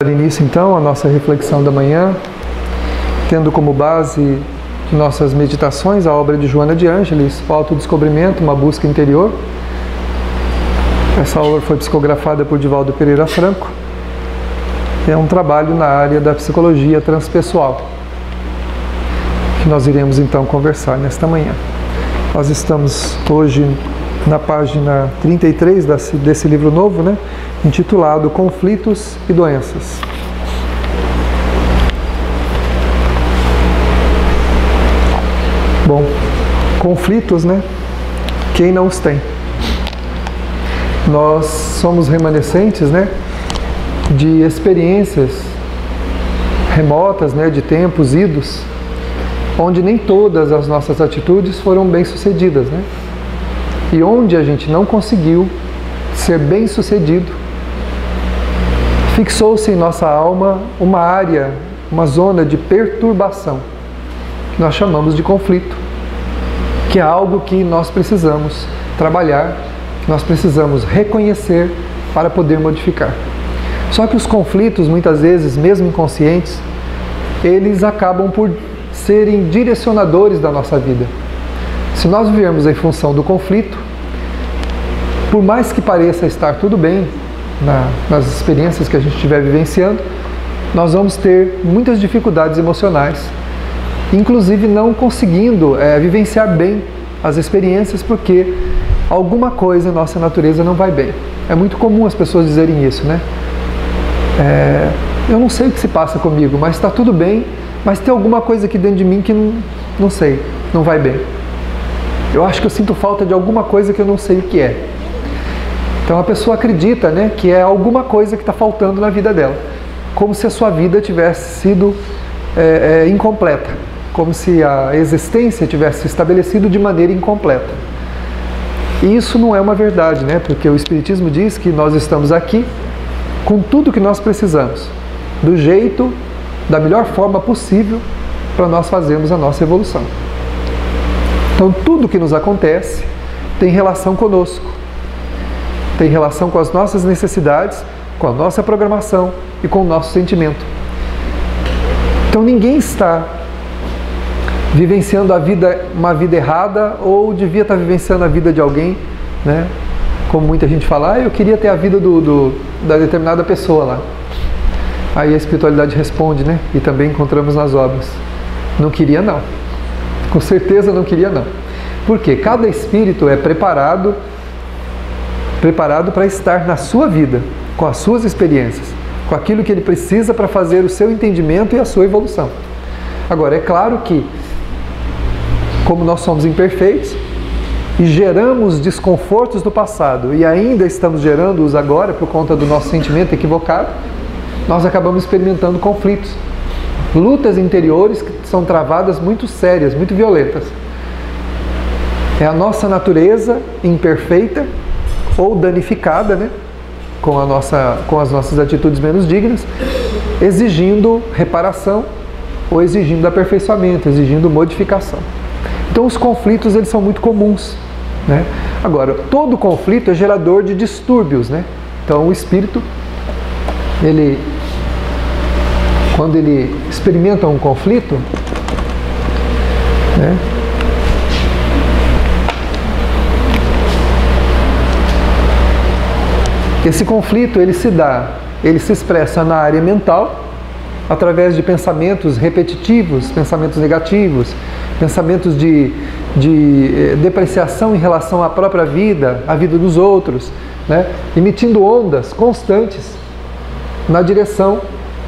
Dar início então à nossa reflexão da manhã, tendo como base de nossas meditações a obra de Joana de Ângeles, O Autodescobrimento, uma busca interior. Essa obra foi psicografada por Divaldo Pereira Franco. É um trabalho na área da psicologia transpessoal, que nós iremos então conversar nesta manhã. Nós estamos hoje na página 33 desse livro novo, né, intitulado Conflitos e Doenças. Bom, conflitos, né? Quem não os tem? Nós somos remanescentes, né, de experiências remotas, né, de tempos idos, onde nem todas as nossas atitudes foram bem-sucedidas, né? E onde a gente não conseguiu ser bem-sucedido, fixou-se em nossa alma uma área, uma zona de perturbação, que nós chamamos de conflito, que é algo que nós precisamos trabalhar, que nós precisamos reconhecer para poder modificar. Só que os conflitos, muitas vezes, mesmo inconscientes, eles acabam por serem direcionadores da nossa vida. Se nós vivermos em função do conflito, por mais que pareça estar tudo bem nas experiências que a gente estiver vivenciando, nós vamos ter muitas dificuldades emocionais, inclusive não conseguindo vivenciar bem as experiências, porque alguma coisa em nossa natureza não vai bem. É muito comum as pessoas dizerem isso, né? Eu não sei o que se passa comigo, mas está tudo bem, mas tem alguma coisa aqui dentro de mim que não sei, não vai bem. Eu acho que eu sinto falta de alguma coisa que eu não sei o que é. Então a pessoa acredita, né, que é alguma coisa que está faltando na vida dela, como se a sua vida tivesse sido incompleta, como se a existência tivesse se estabelecido de maneira incompleta. E isso não é uma verdade, né, porque o Espiritismo diz que nós estamos aqui com tudo que nós precisamos, do jeito, da melhor forma possível para nós fazermos a nossa evolução. Então tudo que nos acontece tem relação conosco, tem relação com as nossas necessidades, com a nossa programação e com o nosso sentimento. Então ninguém está vivenciando uma vida errada, ou devia estar vivenciando a vida de alguém, né? Como muita gente fala, eu queria ter a vida da determinada pessoa lá. Aí a espiritualidade responde, né? E também encontramos nas obras. Não queria não. Com certeza não queria não. Porque cada espírito é preparado para estar na sua vida, com as suas experiências, com aquilo que ele precisa para fazer o seu entendimento e a sua evolução. Agora, é claro que, como nós somos imperfeitos e geramos desconfortos do passado e ainda estamos gerando-os agora por conta do nosso sentimento equivocado, nós acabamos experimentando conflitos, lutas interiores que são travadas muito sérias, muito violentas. É a nossa natureza imperfeita ou danificada, né, com as nossas atitudes menos dignas, exigindo reparação ou exigindo aperfeiçoamento, exigindo modificação. Então os conflitos, eles são muito comuns, né? Agora, todo conflito é gerador de distúrbios, né? Então o espírito, quando ele experimenta um conflito, né, esse conflito ele se expressa na área mental, através de pensamentos repetitivos, pensamentos negativos, pensamentos de depreciação em relação à própria vida, à vida dos outros, né? Emitindo ondas constantes na direção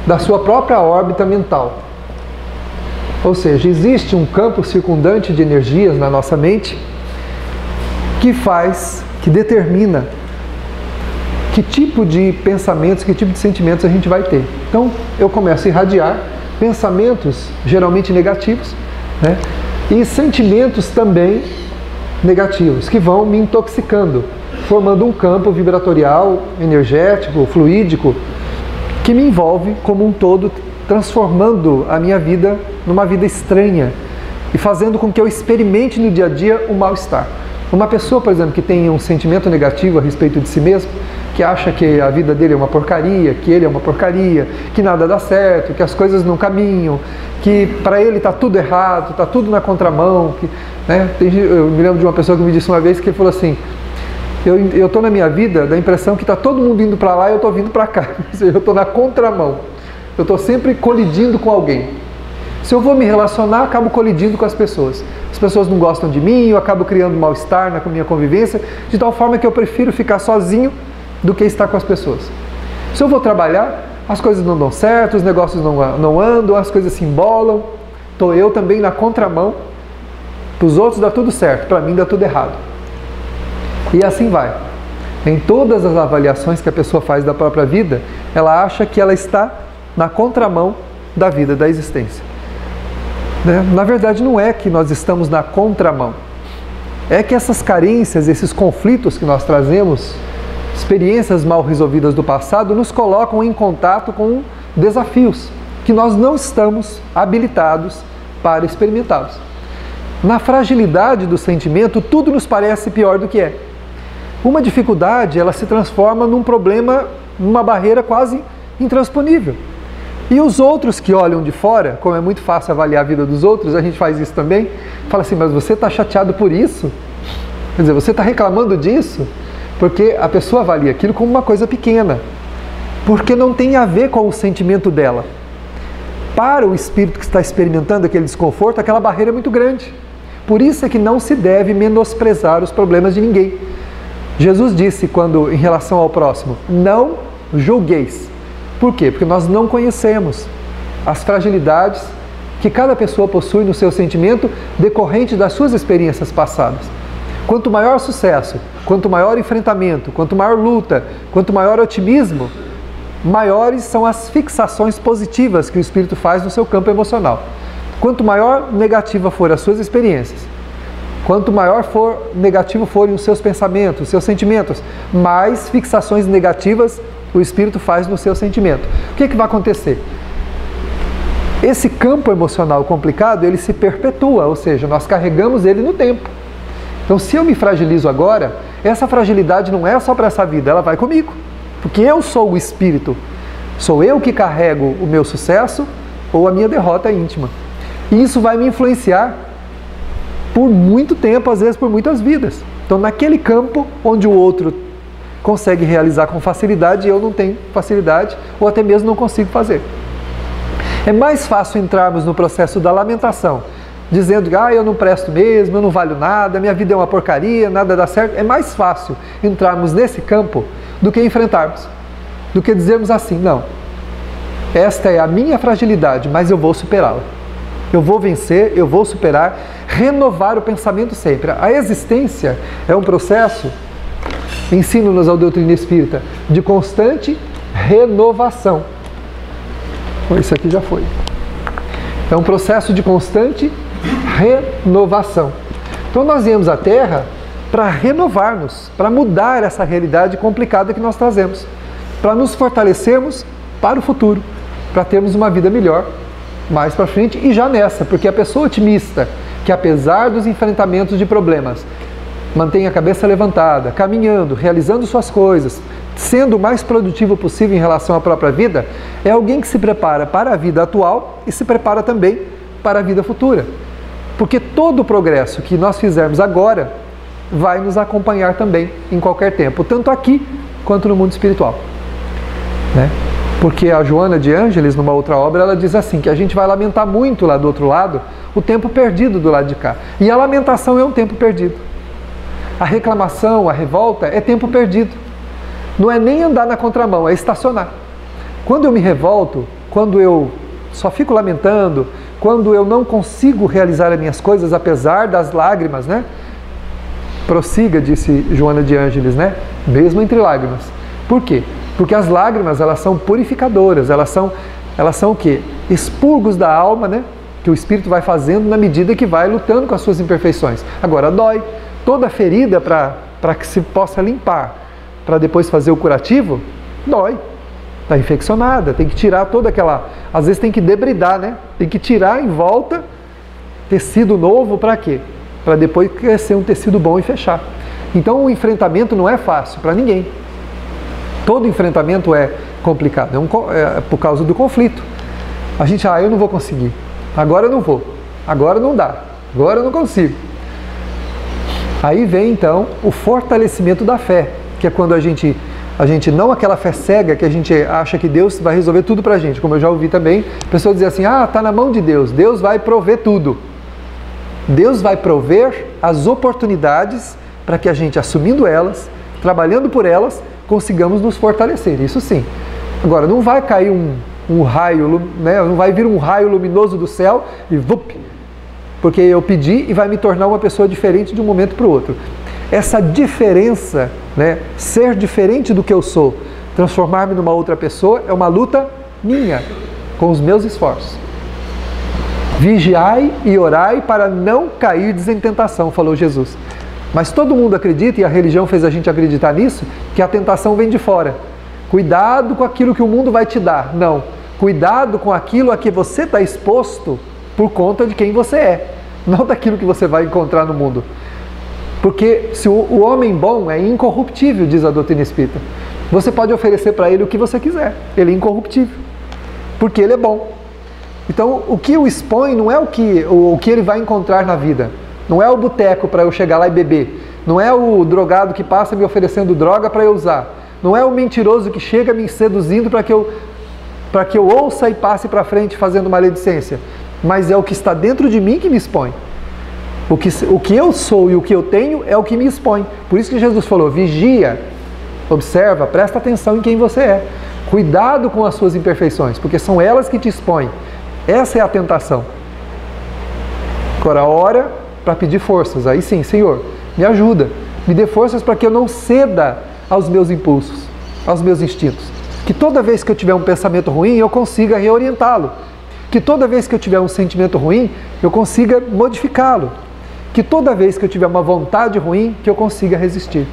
da sua própria órbita mental. Ou seja, existe um campo circundante de energias na nossa mente que determina que tipo de pensamentos, que tipo de sentimentos a gente vai ter. Então, eu começo a irradiar pensamentos geralmente negativos, né? E sentimentos também negativos, que vão me intoxicando, formando um campo vibratorial, energético, fluídico, que me envolve como um todo, transformando a minha vida numa vida estranha e fazendo com que eu experimente no dia a dia o mal-estar. Uma pessoa, por exemplo, que tem um sentimento negativo a respeito de si mesmo, que acha que a vida dele é uma porcaria, que ele é uma porcaria, que nada dá certo, que as coisas não caminham, que para ele está tudo errado, está tudo na contramão. Né? Eu me lembro de uma pessoa que me disse uma vez que ele falou assim, eu estou na minha vida da impressão que está todo mundo indo para lá e eu estou vindo para cá, ou seja, eu estou na contramão, eu estou sempre colidindo com alguém. Se eu vou me relacionar, acabo colidindo com as pessoas não gostam de mim, eu acabo criando mal-estar na minha convivência, de tal forma que eu prefiro ficar sozinho do que estar com as pessoas. Se eu vou trabalhar, as coisas não dão certo, os negócios não andam, as coisas se embolam, estou eu também na contramão, para os outros dá tudo certo, para mim dá tudo errado. E assim vai. Em todas as avaliações que a pessoa faz da própria vida, ela acha que ela está na contramão da vida, da existência. Na verdade, não é que nós estamos na contramão. É que essas carências, esses conflitos que nós trazemos, experiências mal resolvidas do passado, nos colocam em contato com desafios que nós não estamos habilitados para experimentá-los. Na fragilidade do sentimento, tudo nos parece pior do que é. Uma dificuldade, ela se transforma num problema, numa barreira quase intransponível. E os outros que olham de fora, como é muito fácil avaliar a vida dos outros, a gente faz isso também, fala assim, mas você está chateado por isso? Quer dizer, você está reclamando disso? Porque a pessoa avalia aquilo como uma coisa pequena, porque não tem a ver com o sentimento dela. Para o espírito que está experimentando aquele desconforto, aquela barreira é muito grande. Por isso é que não se deve menosprezar os problemas de ninguém. Jesus disse, em relação ao próximo, não julgueis. Por quê? Porque nós não conhecemos as fragilidades que cada pessoa possui no seu sentimento decorrente das suas experiências passadas. Quanto maior sucesso, quanto maior enfrentamento, quanto maior luta, quanto maior otimismo, maiores são as fixações positivas que o espírito faz no seu campo emocional. Quanto maior negativa for as suas experiências, quanto maior negativo forem os seus pensamentos, os seus sentimentos, mais fixações negativas o espírito faz no seu sentimento. O que vai acontecer? Esse campo emocional complicado, ele se perpetua, ou seja, nós carregamos ele no tempo. Então, se eu me fragilizo agora, essa fragilidade não é só para essa vida, ela vai comigo. Porque eu sou o espírito, sou eu que carrego o meu sucesso ou a minha derrota íntima. E isso vai me influenciar por muito tempo, às vezes por muitas vidas. Então, naquele campo onde o outro consegue realizar com facilidade e eu não tenho facilidade, ou até mesmo não consigo fazer. É mais fácil entrarmos no processo da lamentação, dizendo que eu não presto mesmo, eu não valho nada, minha vida é uma porcaria, nada dá certo. É mais fácil entrarmos nesse campo do que enfrentarmos, do que dizermos assim, não, esta é a minha fragilidade, mas eu vou superá-la. Eu vou vencer, eu vou superar, renovar o pensamento sempre. A existência é um processo, ensina-nos a doutrina espírita, de constante renovação. Isso aqui já foi. É um processo de constante renovação. Então nós viemos à Terra para renovar-nos, para mudar essa realidade complicada que nós trazemos, para nos fortalecermos para o futuro, para termos uma vida melhor mais para frente e já nessa, porque a pessoa otimista, que apesar dos enfrentamentos de problemas, mantém a cabeça levantada, caminhando, realizando suas coisas, sendo o mais produtivo possível em relação à própria vida, é alguém que se prepara para a vida atual e se prepara também para a vida futura. Porque todo o progresso que nós fizermos agora vai nos acompanhar também em qualquer tempo, tanto aqui quanto no mundo espiritual. Né? Porque a Joana de Ângeles, numa outra obra, ela diz assim, que a gente vai lamentar muito lá do outro lado o tempo perdido do lado de cá. E a lamentação é um tempo perdido. A reclamação, a revolta é tempo perdido. Não é nem andar na contramão, é estacionar. Quando eu me revolto, quando eu só fico lamentando, quando eu não consigo realizar as minhas coisas, apesar das lágrimas, né? Prossiga, disse Joana de Ângeles, né? Mesmo entre lágrimas. Por quê? Porque as lágrimas, elas são purificadoras, elas são o quê? Expurgos da alma, né? Que o espírito vai fazendo na medida que vai lutando com as suas imperfeições. Agora, dói. Toda ferida, para que se possa limpar, para depois fazer o curativo, dói. Está infeccionada, tem que tirar toda aquela... Às vezes tem que debridar, né? Tem que tirar em volta tecido novo para quê? Para depois crescer um tecido bom e fechar. Então o enfrentamento não é fácil para ninguém. Todo enfrentamento é complicado, é por causa do conflito. A gente, eu não vou conseguir, agora eu não vou, agora não dá, agora eu não consigo. Aí vem então o fortalecimento da fé, que é quando a gente não aquela fé cega que a gente acha que Deus vai resolver tudo pra gente, como eu já ouvi também, a pessoa dizer assim, tá na mão de Deus, Deus vai prover tudo. Deus vai prover as oportunidades para que a gente, assumindo elas, trabalhando por elas, consigamos nos fortalecer, isso sim. Agora, não vai cair um raio, né? Não vai vir um raio luminoso do céu e porque eu pedi e vai me tornar uma pessoa diferente de um momento para o outro. Essa diferença, né? Ser diferente do que eu sou, transformar-me numa outra pessoa, é uma luta minha, com os meus esforços. Vigiai e orai para não cairdes em tentação, falou Jesus. Mas todo mundo acredita, e a religião fez a gente acreditar nisso, que a tentação vem de fora. Cuidado com aquilo que o mundo vai te dar. Não. Cuidado com aquilo a que você está exposto por conta de quem você é. Não daquilo que você vai encontrar no mundo. Porque se o homem bom é incorruptível, diz a doutrina espírita. Você pode oferecer para ele o que você quiser. Ele é incorruptível. Porque ele é bom. Então, o que o expõe não é o que ele vai encontrar na vida. Não é o boteco para eu chegar lá e beber. Não é o drogado que passa me oferecendo droga para eu usar. Não é o mentiroso que chega me seduzindo para que eu ouça e passe para frente fazendo maledicência. Mas é o que está dentro de mim que me expõe. O que eu sou e o que eu tenho é o que me expõe. Por isso que Jesus falou, vigia, observa, presta atenção em quem você é. Cuidado com as suas imperfeições, porque são elas que te expõem. Essa é a tentação. Agora, ora para pedir forças. Aí sim, Senhor, me ajuda. Me dê forças para que eu não ceda aos meus impulsos, aos meus instintos. Que toda vez que eu tiver um pensamento ruim, eu consiga reorientá-lo. Que toda vez que eu tiver um sentimento ruim, eu consiga modificá-lo. Que toda vez que eu tiver uma vontade ruim, que eu consiga resistir.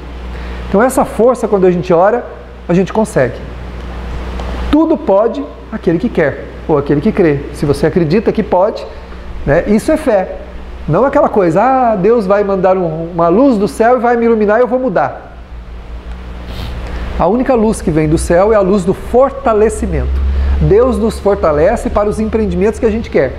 Então essa força, quando a gente ora, a gente consegue. Tudo pode aquele que quer, ou aquele que crê. Se você acredita que pode, né, isso é fé. Não aquela coisa, Deus vai mandar uma luz do céu e vai me iluminar e eu vou mudar. A única luz que vem do céu é a luz do fortalecimento. Deus nos fortalece para os empreendimentos que a gente quer.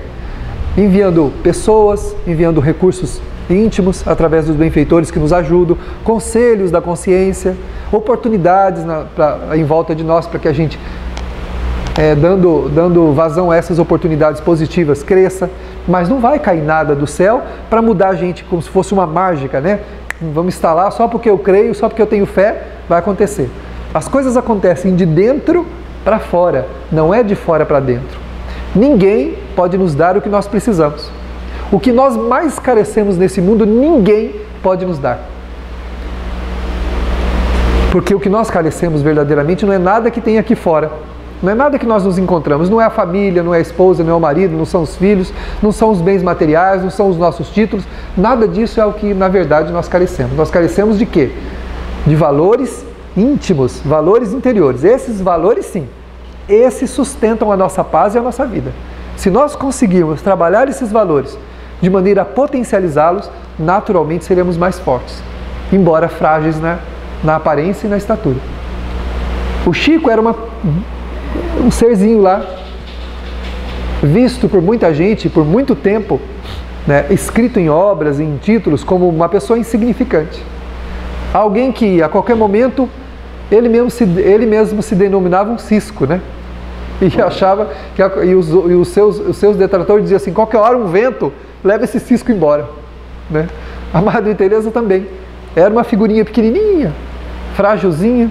Enviando pessoas, enviando recursos íntimos, através dos benfeitores que nos ajudam, conselhos da consciência, oportunidades em volta de nós para que a gente, dando vazão a essas oportunidades positivas, cresça. Mas não vai cair nada do céu para mudar a gente como se fosse uma mágica, né? Vamos instalar só porque eu creio, só porque eu tenho fé, vai acontecer. As coisas acontecem de dentro para fora, não é de fora para dentro. Ninguém pode nos dar o que nós precisamos. O que nós mais carecemos nesse mundo, ninguém pode nos dar. Porque o que nós carecemos verdadeiramente não é nada que tem aqui fora. Não é nada que nós nos encontramos. Não é a família, não é a esposa, não é o marido, não são os filhos, não são os bens materiais, não são os nossos títulos. Nada disso é o que, na verdade, nós carecemos. Nós carecemos de quê? De valores íntimos, valores interiores. Esses valores, sim, esses sustentam a nossa paz e a nossa vida. Se nós conseguirmos trabalhar esses valores de maneira a potencializá-los, naturalmente seremos mais fortes, embora frágeis na aparência e na estatura. O Chico era um serzinho lá, visto por muita gente, por muito tempo, né, escrito em obras, em títulos, como uma pessoa insignificante. Alguém que, a qualquer momento, ele mesmo se denominava um cisco, né? E achava que os seus detratores diziam assim, qualquer hora um vento leva esse cisco embora, né? A Madre Teresa também era uma figurinha pequenininha, frágilzinha,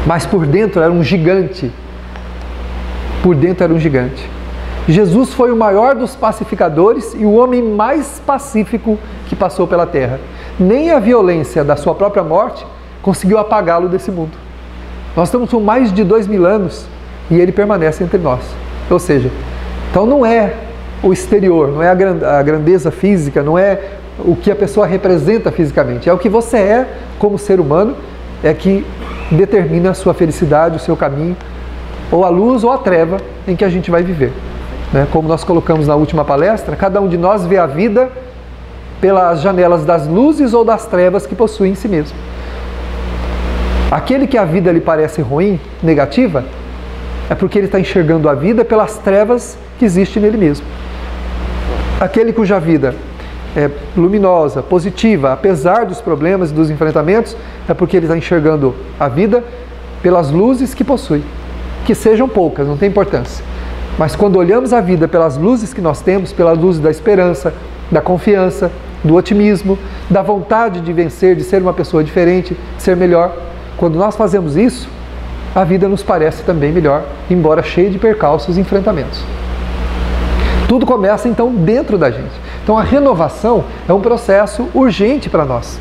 mas por dentro era um gigante. Por dentro era um gigante. Jesus foi o maior dos pacificadores e o homem mais pacífico que passou pela terra. Nem a violência da sua própria morte conseguiu apagá-lo desse mundo. Nós estamos com mais de 2000 anos e ele permanece entre nós. Ou seja, então não é o exterior, não é a grandeza física, não é o que a pessoa representa fisicamente, é o que você é como ser humano, é que determina a sua felicidade, o seu caminho, ou a luz ou a treva em que a gente vai viver. Né? Como nós colocamos na última palestra, cada um de nós vê a vida pelas janelas das luzes ou das trevas que possui em si mesmo. Aquele que a vida lhe parece ruim, negativa, é porque ele está enxergando a vida pelas trevas que existem nele mesmo. Aquele cuja vida é luminosa, positiva, apesar dos problemas e dos enfrentamentos, é porque ele está enxergando a vida pelas luzes que possui. Que sejam poucas, não tem importância. Mas quando olhamos a vida pelas luzes que nós temos, pela luz da esperança, da confiança, do otimismo, da vontade de vencer, de ser uma pessoa diferente, de ser melhor, quando nós fazemos isso, a vida nos parece também melhor, embora cheia de percalços e enfrentamentos. Tudo começa então dentro da gente. Então a renovação é um processo urgente para nós,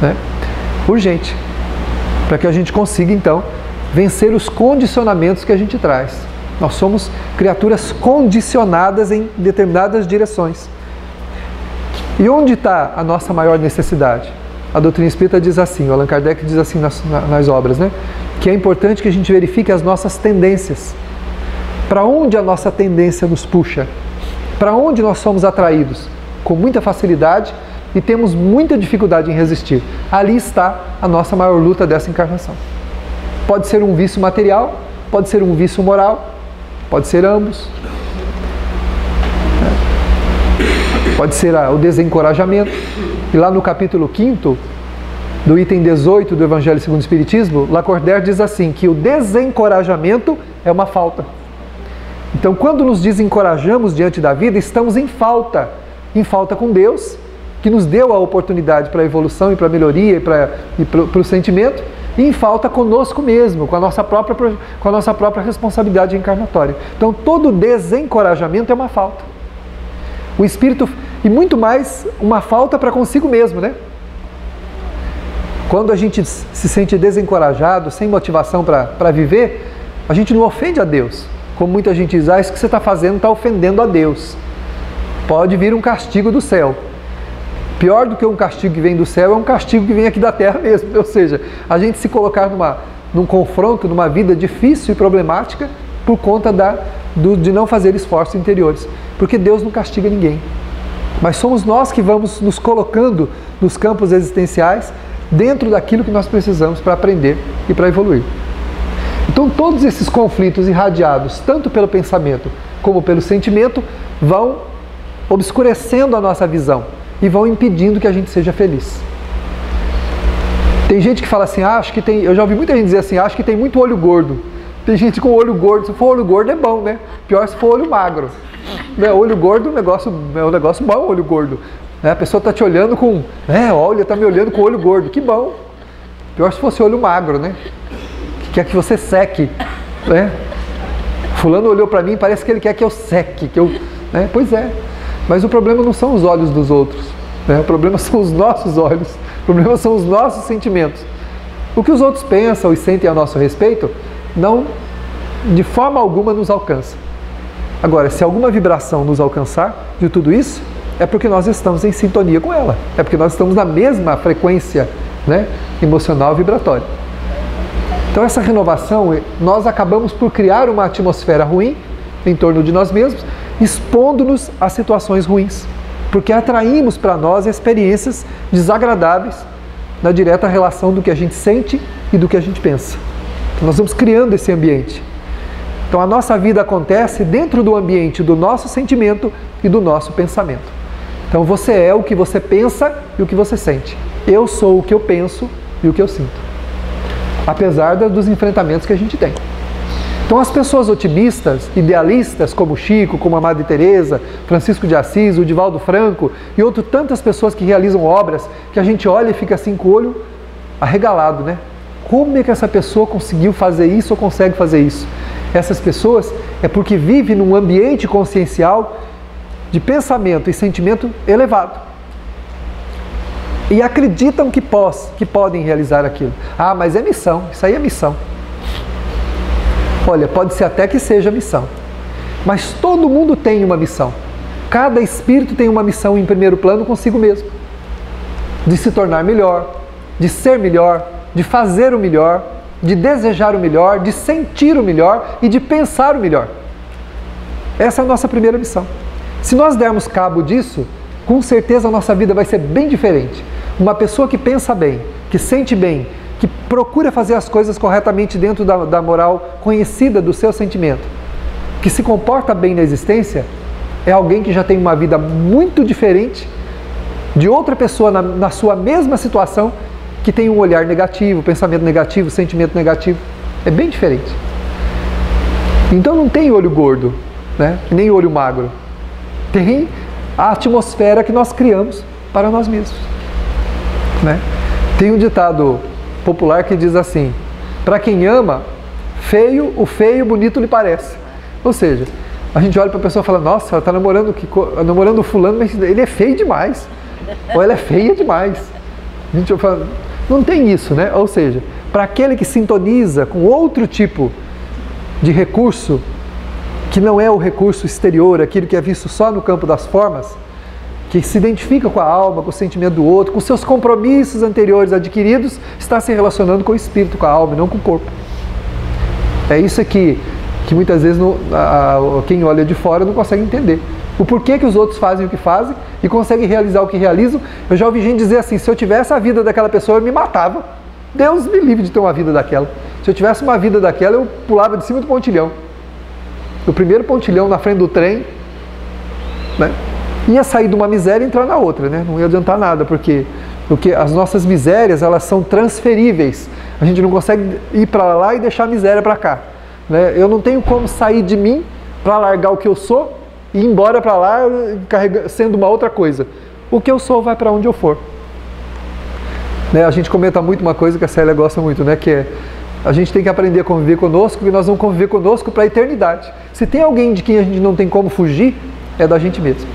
né? Urgente, para que a gente consiga então vencer os condicionamentos que a gente traz. Nós somos criaturas condicionadas em determinadas direções. E onde está a nossa maior necessidade? A doutrina espírita diz assim, o Allan Kardec diz assim nas obras, né? Que é importante que a gente verifique as nossas tendências. Para onde a nossa tendência nos puxa? Para onde nós somos atraídos? Com muita facilidade e temos muita dificuldade em resistir. Ali está a nossa maior luta dessa encarnação. Pode ser um vício material, pode ser um vício moral, pode ser ambos. Pode ser o desencorajamento. E lá no capítulo 5º, do item 18 do Evangelho segundo o Espiritismo, Lacordaire diz assim, que o desencorajamento é uma falta. Então, quando nos desencorajamos diante da vida, estamos em falta com Deus, que nos deu a oportunidade para a evolução e para a melhoria e para o sentimento, e em falta conosco mesmo, com a nossa própria responsabilidade encarnatória. Então, todo desencorajamento é uma falta. O espírito, e muito mais, uma falta para consigo mesmo, né? Quando a gente se sente desencorajado, sem motivação para viver, a gente não ofende a Deus. Como muita gente diz, isso que você está fazendo está ofendendo a Deus. Pode vir um castigo do céu. Pior do que um castigo que vem do céu é um castigo que vem aqui da terra mesmo. Ou seja, a gente se colocar num confronto, numa vida difícil e problemática por conta de não fazer esforços interiores. Porque Deus não castiga ninguém. Mas somos nós que vamos nos colocando nos campos existenciais dentro daquilo que nós precisamos para aprender e para evoluir. Então todos esses conflitos irradiados, tanto pelo pensamento como pelo sentimento, vão obscurecendo a nossa visão e vão impedindo que a gente seja feliz. Tem gente que fala assim, acho que tem... Eu já ouvi muita gente dizer assim, acho que tem muito olho gordo. Tem gente com olho gordo, se for olho gordo é bom, né? Pior se for olho magro. Olho gordo é um negócio bom, olho gordo. A pessoa está te olhando com... olha, está me olhando com olho gordo, que bom. Pior se fosse olho magro, né? Que quer que você seque, né? Fulano olhou para mim, parece que ele quer que eu seque, né? Pois é, mas o problema não são os olhos dos outros, né? O problema são os nossos olhos, o problema são os nossos sentimentos. O que os outros pensam e sentem a nosso respeito, não, de forma alguma nos alcança. Agora, se alguma vibração nos alcançar de tudo isso, é porque nós estamos em sintonia com ela, é porque nós estamos na mesma frequência, né, emocional vibratória. Então essa renovação, nós acabamos por criar uma atmosfera ruim em torno de nós mesmos, expondo-nos a situações ruins, porque atraímos para nós experiências desagradáveis na direta relação do que a gente sente e do que a gente pensa. Então, nós vamos criando esse ambiente. Então a nossa vida acontece dentro do ambiente do nosso sentimento e do nosso pensamento. Então você é o que você pensa e o que você sente. Eu sou o que eu penso e o que eu sinto. Apesar dos enfrentamentos que a gente tem. Então as pessoas otimistas, idealistas, como Chico, como a Madre Teresa, Francisco de Assis, o Divaldo Franco e tantas pessoas que realizam obras que a gente olha e fica assim com o olho arregalado, né? Como é que essa pessoa conseguiu fazer isso ou consegue fazer isso? Essas pessoas é porque vivem num ambiente consciencial de pensamento e sentimento elevado. E acreditam que podem realizar aquilo. Ah, mas é missão, isso aí é missão. Olha, pode ser até que seja missão. Mas todo mundo tem uma missão. Cada espírito tem uma missão em primeiro plano consigo mesmo. De se tornar melhor, de ser melhor, de fazer o melhor, de desejar o melhor, de sentir o melhor e de pensar o melhor. Essa é a nossa primeira missão. Se nós dermos cabo disso, com certeza a nossa vida vai ser bem diferente. Uma pessoa que pensa bem, que sente bem, que procura fazer as coisas corretamente dentro da moral conhecida do seu sentimento, que se comporta bem na existência, é alguém que já tem uma vida muito diferente de outra pessoa na sua mesma situação, que tem um olhar negativo, pensamento negativo, sentimento negativo. É bem diferente. Então não tem olho gordo, né? Nem olho magro. Tem a atmosfera que nós criamos para nós mesmos, né? Tem um ditado popular que diz assim: para quem ama, o feio bonito lhe parece. Ou seja, a gente olha para a pessoa e fala: nossa, ela está namorando o fulano, mas ele é feio demais. Ou ela é feia demais. A gente fala, não tem isso, né? Ou seja, para aquele que sintoniza com outro tipo de recurso, que não é o recurso exterior, aquilo que é visto só no campo das formas, que se identifica com a alma, com o sentimento do outro, com seus compromissos anteriores adquiridos, está se relacionando com o espírito, com a alma, e não com o corpo. É isso aqui que muitas vezes quem olha de fora não consegue entender. O porquê que os outros fazem o que fazem e conseguem realizar o que realizam. Eu já ouvi gente dizer assim: se eu tivesse a vida daquela pessoa, eu me matava. Deus me livre de ter uma vida daquela. Se eu tivesse uma vida daquela, eu pulava de cima do pontilhão. O primeiro pontilhão na frente do trem, né? Ia sair de uma miséria e entrar na outra, né? Não ia adiantar nada, porque as nossas misérias, elas são transferíveis. A gente não consegue ir para lá e deixar a miséria para cá, né? Eu não tenho como sair de mim para largar o que eu sou e ir embora para lá sendo uma outra coisa. O que eu sou vai para onde eu for, né? A gente comenta muito uma coisa que a Célia gosta muito, né? Que é: a gente tem que aprender a conviver conosco, e nós vamos conviver conosco para a eternidade. Se tem alguém de quem a gente não tem como fugir, é da gente mesmo.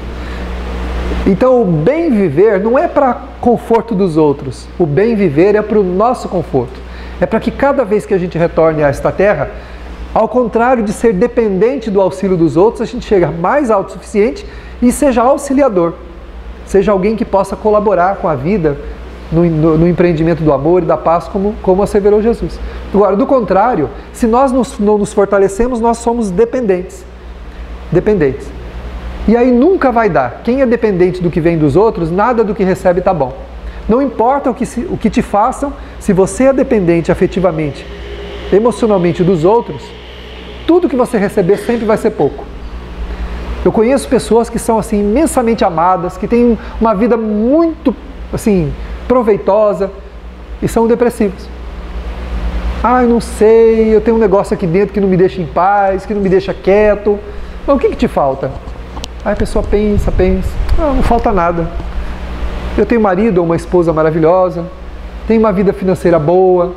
Então o bem viver não é para conforto dos outros. O bem viver é para o nosso conforto. É para que cada vez que a gente retorne a esta terra, ao contrário de ser dependente do auxílio dos outros, a gente chega mais autossuficiente e seja auxiliador. Seja alguém que possa colaborar com a vida no empreendimento do amor e da paz, como asseverou Jesus. Agora, do contrário, se nós não nos fortalecemos, nós somos dependentes. Dependentes. E aí nunca vai dar. Quem é dependente do que vem dos outros, nada do que recebe está bom. Não importa o que te façam, se você é dependente afetivamente, emocionalmente dos outros, tudo que você receber sempre vai ser pouco. Eu conheço pessoas que são assim imensamente amadas, que têm uma vida muito assim proveitosa e são depressivos. Ai, não sei, eu tenho um negócio aqui dentro que não me deixa em paz, que não me deixa quieto. Mas o que te falta? Aí a pessoa pensa, não falta nada. Eu tenho um marido ou uma esposa maravilhosa, tenho uma vida financeira boa,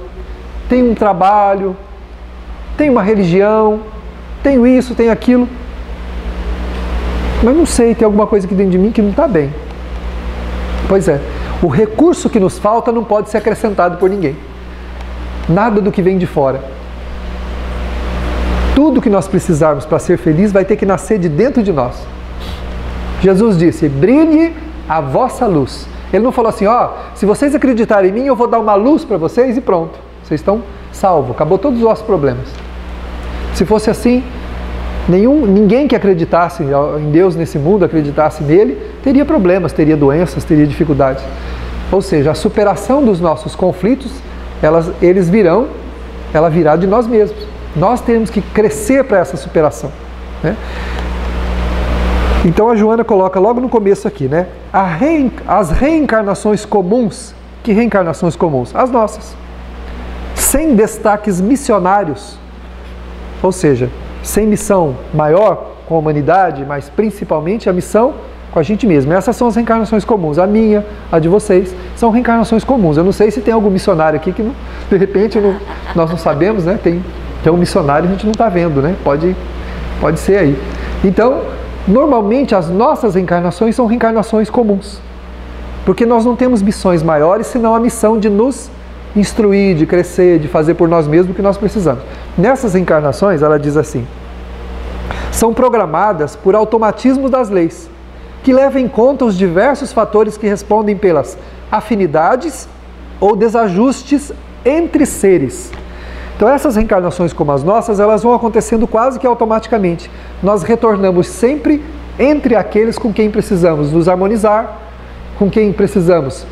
tenho um trabalho, tenho uma religião, tenho isso, tenho aquilo. Mas não sei, tem alguma coisa aqui dentro de mim que não está bem. Pois é, o recurso que nos falta não pode ser acrescentado por ninguém. Nada do que vem de fora. Tudo que nós precisarmos para ser feliz vai ter que nascer de dentro de nós. Jesus disse: brilhe a vossa luz. Ele não falou assim: se vocês acreditarem em mim, eu vou dar uma luz para vocês e pronto. Vocês estão salvos, acabou todos os nossos problemas. Se fosse assim, ninguém que acreditasse em Deus nesse mundo, acreditasse nele, teria problemas, teria doenças, teria dificuldades. Ou seja, a superação dos nossos conflitos, ela virá de nós mesmos. Nós temos que crescer para essa superação, né? Então a Joana coloca logo no começo aqui, né? As reencarnações comuns. Que reencarnações comuns? As nossas. Sem destaques missionários. Ou seja, sem missão maior com a humanidade, mas principalmente a missão com a gente mesmo. Essas são as reencarnações comuns. A minha, a de vocês, são reencarnações comuns. Eu não sei se tem algum missionário aqui que, de repente, nós não sabemos, né? Tem um missionário e a gente não está vendo, né? Pode ser aí. Então, normalmente as nossas reencarnações são reencarnações comuns. Porque nós não temos missões maiores, senão a missão de nos instruir, de crescer, de fazer por nós mesmos o que nós precisamos. Nessas reencarnações, ela diz assim: são programadas por automatismo das leis, que levam em conta os diversos fatores que respondem pelas afinidades ou desajustes entre seres. Então essas reencarnações como as nossas, elas vão acontecendo quase que automaticamente. Nós retornamos sempre entre aqueles com quem precisamos nos harmonizar, com quem precisamos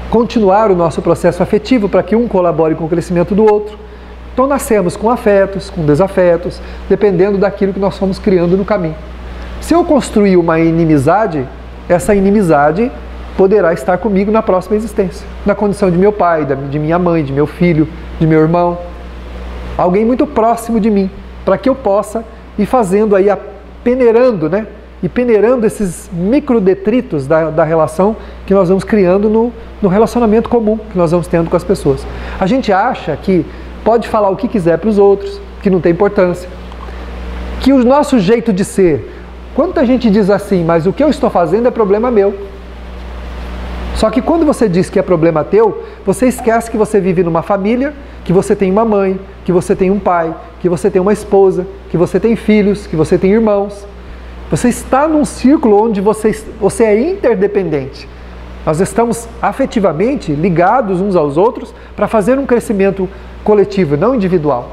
continuar o nosso processo afetivo para que um colabore com o crescimento do outro. Então nascemos com afetos, com desafetos, dependendo daquilo que nós fomos criando no caminho. Se eu construir uma inimizade, essa inimizade poderá estar comigo na próxima existência, na condição de meu pai, de minha mãe, de meu filho, de meu irmão, alguém muito próximo de mim, para que eu possa ir fazendo aí, peneirando, né? E peneirando esses microdetritos da relação que nós vamos criando no relacionamento comum que nós vamos tendo com as pessoas. A gente acha que pode falar o que quiser para os outros, que não tem importância, que o nosso jeito de ser, quanta gente diz assim, mas o que eu estou fazendo é problema meu. Só que quando você diz que é problema teu, você esquece que você vive numa família, que você tem uma mãe, que você tem um pai, que você tem uma esposa, que você tem filhos, que você tem irmãos. Você está num círculo onde você é interdependente. Nós estamos afetivamente ligados uns aos outros para fazer um crescimento coletivo, não individual.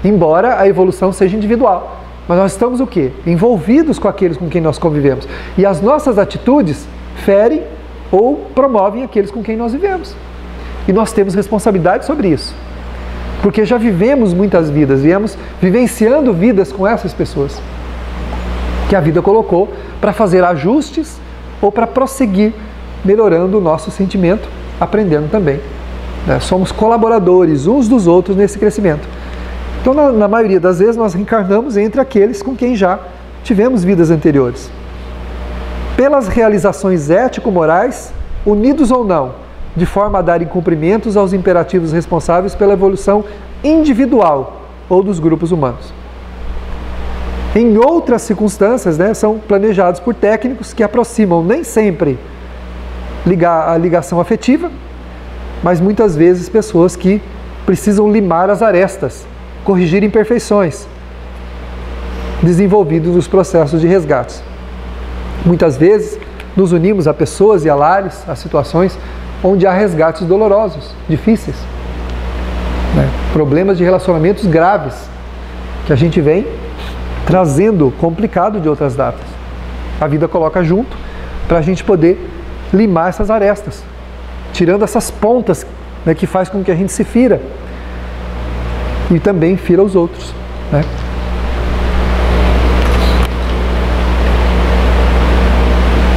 Embora a evolução seja individual. Mas nós estamos o quê? Envolvidos com aqueles com quem nós convivemos. E as nossas atitudes ferem ou promovem aqueles com quem nós vivemos. E nós temos responsabilidade sobre isso. Porque já vivemos muitas vidas, viemos vivenciando vidas com essas pessoas que a vida colocou para fazer ajustes ou para prosseguir melhorando o nosso sentimento, aprendendo também. Somos colaboradores uns dos outros nesse crescimento. Então, na maioria das vezes, nós reencarnamos entre aqueles com quem já tivemos vidas anteriores. Pelas realizações ético-morais, unidos ou não, de forma a darem cumprimentos aos imperativos responsáveis pela evolução individual ou dos grupos humanos. Em outras circunstâncias, são planejados por técnicos que aproximam nem sempre a ligação afetiva, mas muitas vezes pessoas que precisam limar as arestas, corrigir imperfeições desenvolvidos nos processos de resgates. Muitas vezes nos unimos a pessoas e a lares, a situações onde há resgates dolorosos, difíceis, problemas de relacionamentos graves que a gente vem trazendo complicado de outras datas. A vida coloca junto para a gente poder limar essas arestas, tirando essas pontas que faz com que a gente se fira e também fira os outros.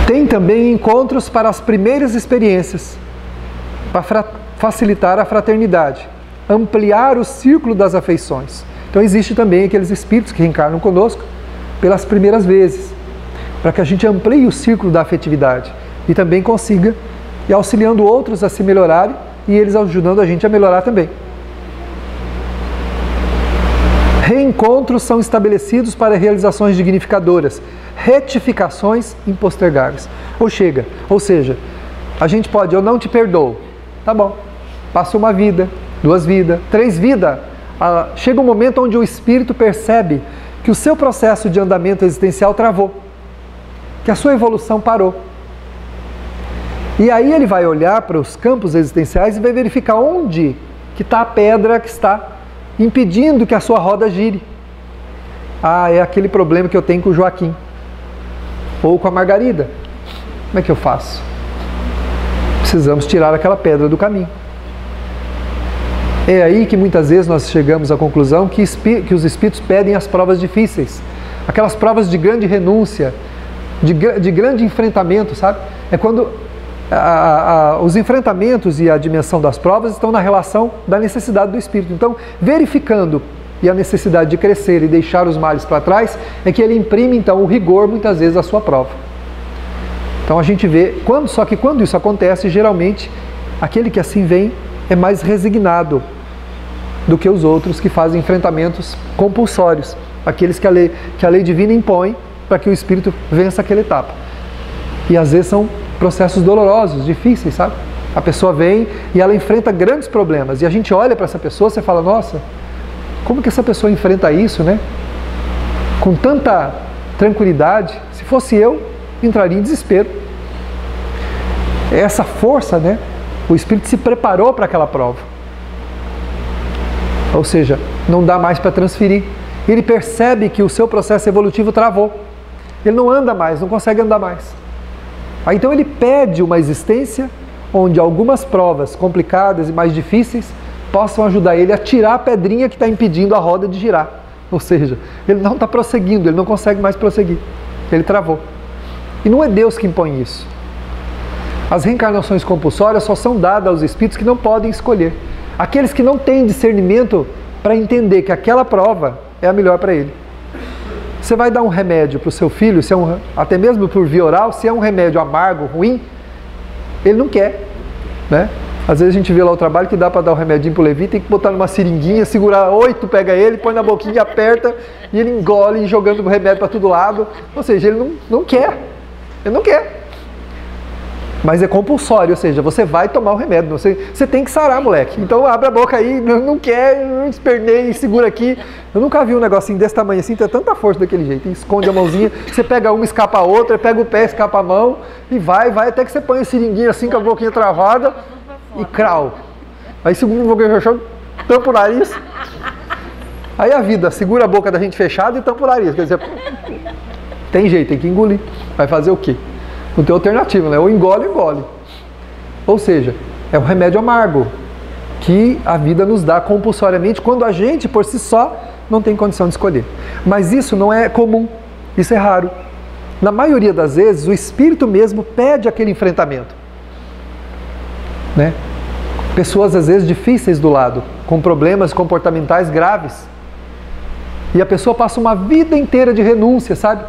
Tem também encontros para as primeiras experiências, para facilitar a fraternidade, ampliar o círculo das afeições. Então existe também aqueles espíritos que reencarnam conosco pelas primeiras vezes, para que a gente amplie o círculo da afetividade e também consiga ir auxiliando outros a se melhorarem e eles ajudando a gente a melhorar também. Reencontros são estabelecidos para realizações dignificadoras, retificações impostergáveis. Ou seja, a gente pode, eu não te perdoo, tá bom, passa uma vida, 2 vidas, 3 vidas, chega um momento onde o espírito percebe que o seu processo de andamento existencial travou, que a sua evolução parou. E aí ele vai olhar para os campos existenciais e vai verificar onde que está a pedra que está impedindo que a sua roda gire. É aquele problema que eu tenho com o Joaquim, ou com a Margarida. Como é que eu faço? Precisamos tirar aquela pedra do caminho. É aí que muitas vezes nós chegamos à conclusão que os espíritos pedem as provas difíceis, aquelas provas de grande renúncia, de grande enfrentamento, sabe? É quando os enfrentamentos e a dimensão das provas estão na relação da necessidade do espírito. Então, verificando e a necessidade de crescer e deixar os males para trás, é que ele imprime então o rigor muitas vezes à sua prova. Então a gente vê, só que quando isso acontece, geralmente aquele que assim vem é mais resignado do que os outros que fazem enfrentamentos compulsórios, aqueles que a lei divina impõe para que o espírito vença aquela etapa. E às vezes são processos dolorosos, difíceis, sabe? A pessoa vem e ela enfrenta grandes problemas, e a gente olha para essa pessoa e você fala, nossa, como que essa pessoa enfrenta isso, né? Com tanta tranquilidade. Se fosse eu, entraria em desespero. Essa força, né? O espírito se preparou para aquela prova. Ou seja, não dá mais para transferir. Ele percebe que o seu processo evolutivo travou. Ele não anda mais, não consegue andar mais. Aí então ele pede uma existência onde algumas provas complicadas e mais difíceis possam ajudar ele a tirar a pedrinha que está impedindo a roda de girar. Ou seja, ele não está prosseguindo, ele não consegue mais prosseguir. Ele travou. E não é Deus que impõe isso. As reencarnações compulsórias só são dadas aos espíritos que não podem escolher. Aqueles que não têm discernimento para entender que aquela prova é a melhor para ele. Você vai dar um remédio para o seu filho, se é até mesmo por via oral, se é um remédio amargo, ruim, ele não quer, né? Às vezes a gente vê lá o trabalho que dá para dar o remedinho para o Levi, tem que botar numa seringuinha, segurar 8, pega ele, põe na boquinha, aperta, e ele engole, jogando o remédio para todo lado. Ou seja, ele não quer. Ele não quer. Mas é compulsório, ou seja, você vai tomar o remédio. Você tem que sarar, moleque. Então abre a boca aí, não quer, não esperneia, segura aqui. Eu nunca vi um negocinho desse tamanho assim, tem tanta força daquele jeito. Esconde a mãozinha, você pega uma, escapa a outra, pega o pé, escapa a mão, e vai até que você põe a seringuinha assim com a boquinha travada. E crau. Aí segura um pouquinho fechado, tampa o nariz. Aí a vida segura a boca da gente fechada e tampa o nariz. Quer dizer, tem jeito, tem que engolir. Vai fazer o quê? Não tem alternativa, né? Ou engole ou engole. Ou seja, é um remédio amargo que a vida nos dá compulsoriamente quando a gente, por si só, não tem condição de escolher. Mas isso não é comum. Isso é raro. Na maioria das vezes, o espírito mesmo pede aquele enfrentamento. Né? Pessoas às vezes difíceis do lado, com problemas comportamentais graves. E a pessoa passa uma vida inteira de renúncia, sabe?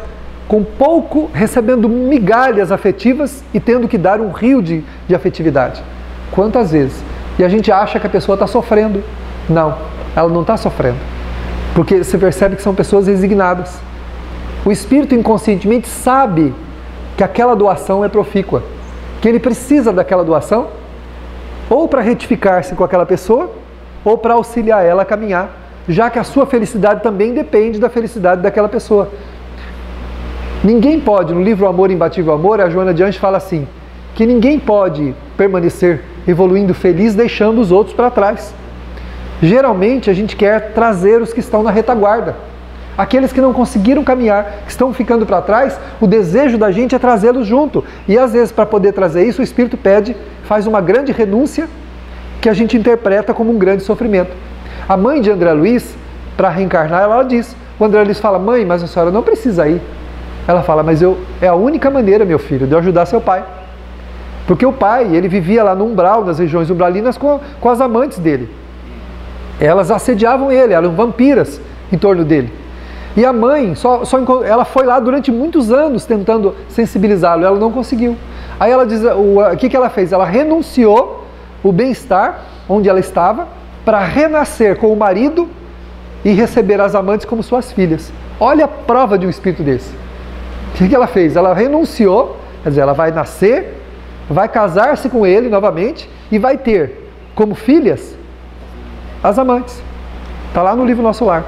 Com pouco, recebendo migalhas afetivas e tendo que dar um rio de afetividade. Quantas vezes? E a gente acha que a pessoa está sofrendo. Não, ela não está sofrendo. Porque você percebe que são pessoas resignadas. O espírito inconscientemente sabe que aquela doação é profícua, que ele precisa daquela doação ou para retificar-se com aquela pessoa, ou para auxiliar ela a caminhar, já que a sua felicidade também depende da felicidade daquela pessoa. Ninguém pode, no livro Amor, Imbatível Amor, a Joana de Anjos fala assim, que ninguém pode permanecer evoluindo feliz deixando os outros para trás. Geralmente a gente quer trazer os que estão na retaguarda. Aqueles que não conseguiram caminhar, que estão ficando para trás, o desejo da gente é trazê-los junto. E às vezes, para poder trazer isso, o Espírito pede, faz uma grande renúncia, que a gente interpreta como um grande sofrimento. A mãe de André Luiz, para reencarnar, ela diz, o André Luiz fala, mãe, mas a senhora não precisa ir. Ela fala, mas é a única maneira, meu filho, de eu ajudar seu pai. Porque o pai, ele vivia lá no umbral, nas regiões umbralinas, com as amantes dele. Elas assediavam ele, eram vampiras em torno dele. E a mãe, ela foi lá durante muitos anos tentando sensibilizá-lo, ela não conseguiu. Aí ela diz, o que ela fez? Ela renunciou o bem-estar onde ela estava para renascer com o marido e receber as amantes como suas filhas. Olha a prova de um espírito desse. O que ela fez? Ela renunciou, quer dizer, ela vai nascer, vai casar-se com ele novamente e vai ter como filhas as amantes. Está lá no livro Nosso Lar.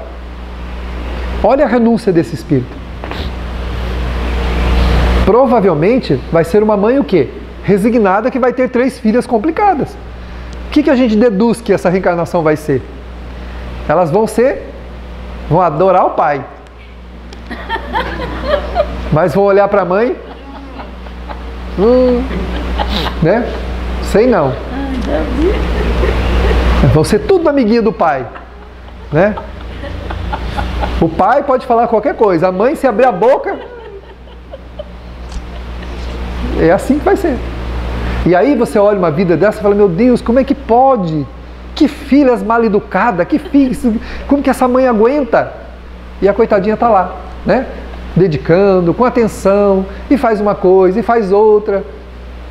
Olha a renúncia desse espírito. Provavelmente vai ser uma mãe o quê? Resignada, que vai ter 3 filhas complicadas. O que a gente deduz que essa reencarnação vai ser? Elas vão adorar o pai. Mas vão olhar para a mãe, né? Sei não. Vão ser tudo amiguinha do pai, né? O pai pode falar qualquer coisa, a mãe, se abrir a boca, é assim que vai ser. E aí você olha uma vida dessa e fala, meu Deus, como é que pode? Que filhas mal educadas, como que essa mãe aguenta? E a coitadinha está lá, né? Dedicando, com atenção, e faz uma coisa, e faz outra.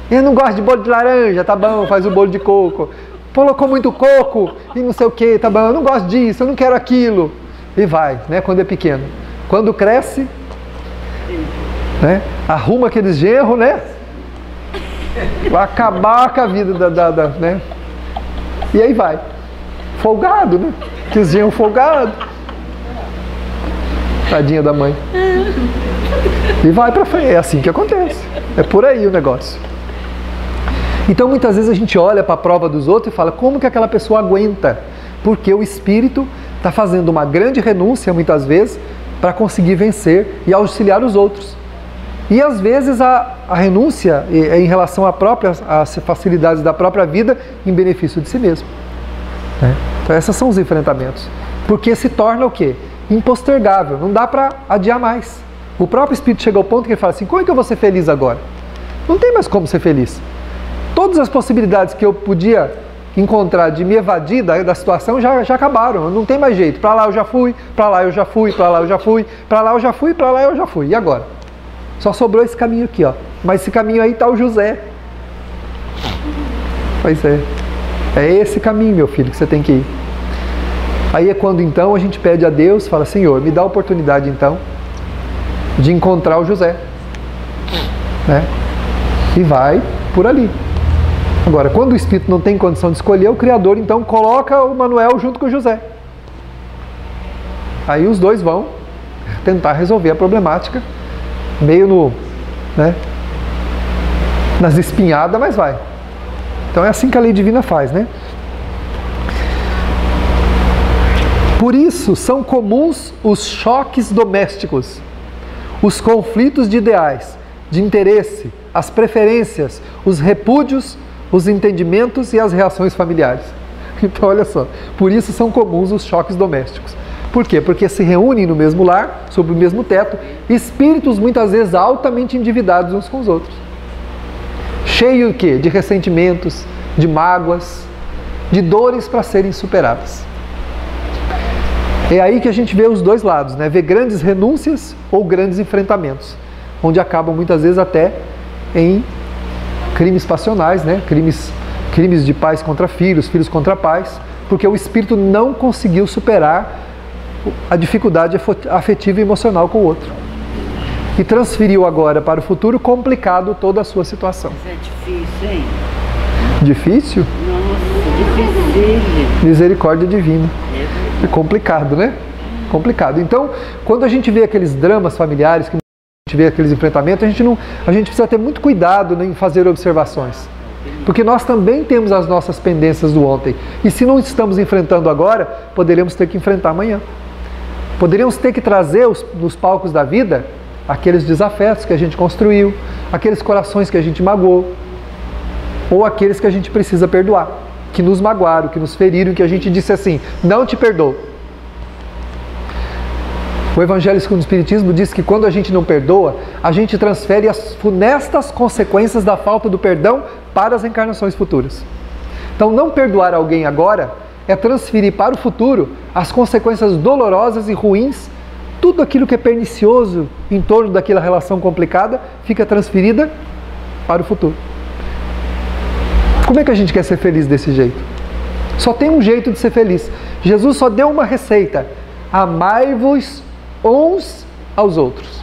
Eu não gosto de bolo de laranja, tá bom, faz o bolo de coco. Colocou muito coco, e não sei o que, tá bom, eu não gosto disso, eu não quero aquilo. E vai, né, quando é pequeno. Quando cresce, né, arruma aqueles genros, né? Vai acabar com a vida né? E aí vai. Folgado, né? Aqueles genros folgados. Tadinha da mãe. E vai pra frente. É assim que acontece. É por aí o negócio. Então muitas vezes a gente olha para a prova dos outros e fala, como que aquela pessoa aguenta? Porque o espírito está fazendo uma grande renúncia, muitas vezes, para conseguir vencer e auxiliar os outros. E às vezes a renúncia é em relação às facilidades da própria vida em benefício de si mesmo. Né? Então esses são os enfrentamentos. Porque se torna o quê? Impostergável, não dá para adiar mais. O próprio Espírito chega ao ponto que ele fala assim, como é que eu vou ser feliz agora? Não tem mais como ser feliz. Todas as possibilidades que eu podia encontrar de me evadir da situação já acabaram, não tem mais jeito. Para lá eu já fui, para lá eu já fui, para lá eu já fui, para lá eu já fui, para lá eu já fui. E agora? Só sobrou esse caminho aqui, ó. Mas esse caminho aí está o José. Pois é. É esse caminho, meu filho, que você tem que ir. Aí é quando então a gente pede a Deus, fala, Senhor, me dá a oportunidade então de encontrar o José. Né? E vai por ali. Agora, quando o Espírito não tem condição de escolher, o Criador então coloca o Manuel junto com o José. Aí os dois vão tentar resolver a problemática, meio nas espinhadas, mas vai. Então é assim que a lei divina faz, né? Por isso são comuns os choques domésticos, os conflitos de ideais, de interesse, as preferências, os repúdios, os entendimentos e as reações familiares. Então olha só, por isso são comuns os choques domésticos. Por quê? Porque se reúnem no mesmo lar, sob o mesmo teto, espíritos muitas vezes altamente endividados uns com os outros. Cheio de ressentimentos, de mágoas, de dores para serem superadas. É aí que a gente vê os dois lados, né? Vê grandes renúncias ou grandes enfrentamentos, onde acabam muitas vezes até em crimes passionais, né? Crimes de pais contra filhos, filhos contra pais, porque o espírito não conseguiu superar a dificuldade afetiva e emocional com o outro. E transferiu agora para o futuro complicado toda a sua situação. Isso é difícil, hein? Difícil? Nossa, difícil. Misericórdia divina. É complicado, né? Complicado. Então, quando a gente vê aqueles dramas familiares, que a gente vê aqueles enfrentamentos, a gente precisa ter muito cuidado em fazer observações. Porque nós também temos as nossas pendências do ontem. E se não estamos enfrentando agora, poderíamos ter que enfrentar amanhã. Poderíamos ter que trazer nos palcos da vida aqueles desafetos que a gente construiu, aqueles corações que a gente magoou, ou aqueles que a gente precisa perdoar, que nos magoaram, que nos feriram, que a gente disse assim, não te perdoo. O Evangelho segundo o Espiritismo diz que quando a gente não perdoa, a gente transfere as funestas consequências da falta do perdão para as encarnações futuras. Então, não perdoar alguém agora é transferir para o futuro as consequências dolorosas e ruins, tudo aquilo que é pernicioso em torno daquela relação complicada fica transferida para o futuro. Como é que a gente quer ser feliz desse jeito? Só tem um jeito de ser feliz. Jesus só deu uma receita: amai-vos uns aos outros.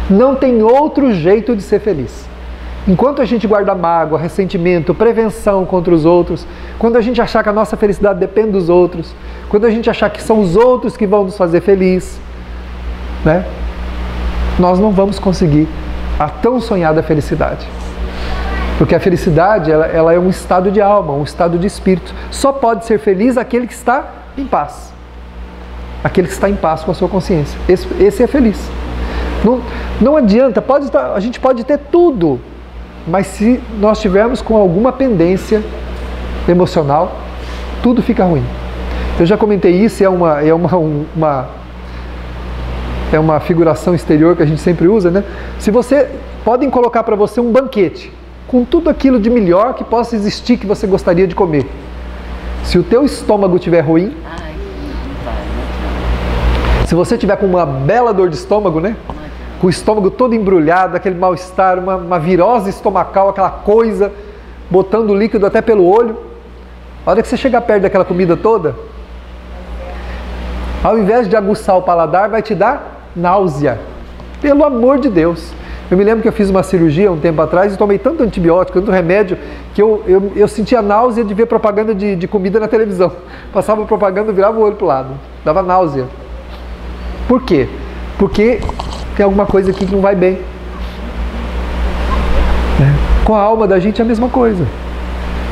Não tem outro jeito de ser feliz. Enquanto a gente guarda mágoa, ressentimento, prevenção contra os outros, quando a gente achar que a nossa felicidade depende dos outros, quando a gente achar que são os outros que vão nos fazer feliz, né? Nós não vamos conseguir a tão sonhada felicidade. Porque a felicidade, ela é um estado de alma, um estado de espírito. Só pode ser feliz aquele que está em paz. Aquele que está em paz com a sua consciência. Esse é feliz. Não adianta, a gente pode ter tudo, mas se nós tivermos com alguma pendência emocional, tudo fica ruim. Eu já comentei isso, é uma figuração exterior que a gente sempre usa, né? Podem colocar para você um banquete com tudo aquilo de melhor que possa existir que você gostaria de comer. Se o teu estômago estiver ruim, se você tiver com uma bela dor de estômago, né? Com o estômago todo embrulhado, aquele mal-estar, uma virose estomacal, aquela coisa, botando líquido até pelo olho. A hora que você chegar perto daquela comida toda, ao invés de aguçar o paladar, vai te dar náusea. Pelo amor de Deus. Eu me lembro que eu fiz uma cirurgia um tempo atrás e tomei tanto antibiótico, tanto remédio, que eu sentia náusea de ver propaganda de comida na televisão. Passava propaganda e virava o olho para o lado. Dava náusea. Por quê? Porque tem alguma coisa aqui que não vai bem. Com a alma da gente é a mesma coisa.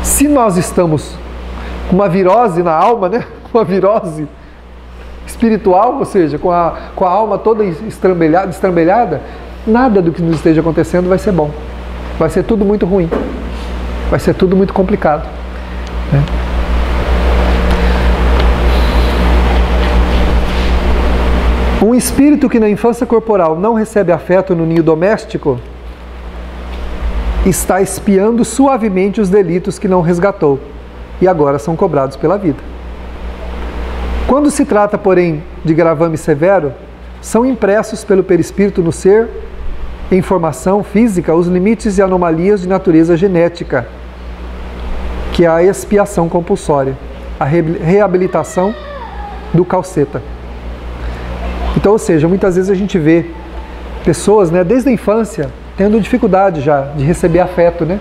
Se nós estamos com uma virose na alma, né? Uma virose espiritual, ou seja, com a alma toda estrambelhada, nada do que nos esteja acontecendo vai ser bom. Vai ser tudo muito ruim. Vai ser tudo muito complicado. Né? Um espírito que na infância corporal não recebe afeto no ninho doméstico está espiando suavemente os delitos que não resgatou e agora são cobrados pela vida. Quando se trata, porém, de gravame severo, são impressos pelo perispírito no ser, em formação física, os limites e anomalias de natureza genética, que é a expiação compulsória, a reabilitação do calceta. Então, ou seja, muitas vezes a gente vê pessoas, né, desde a infância, tendo dificuldade já de receber afeto, né?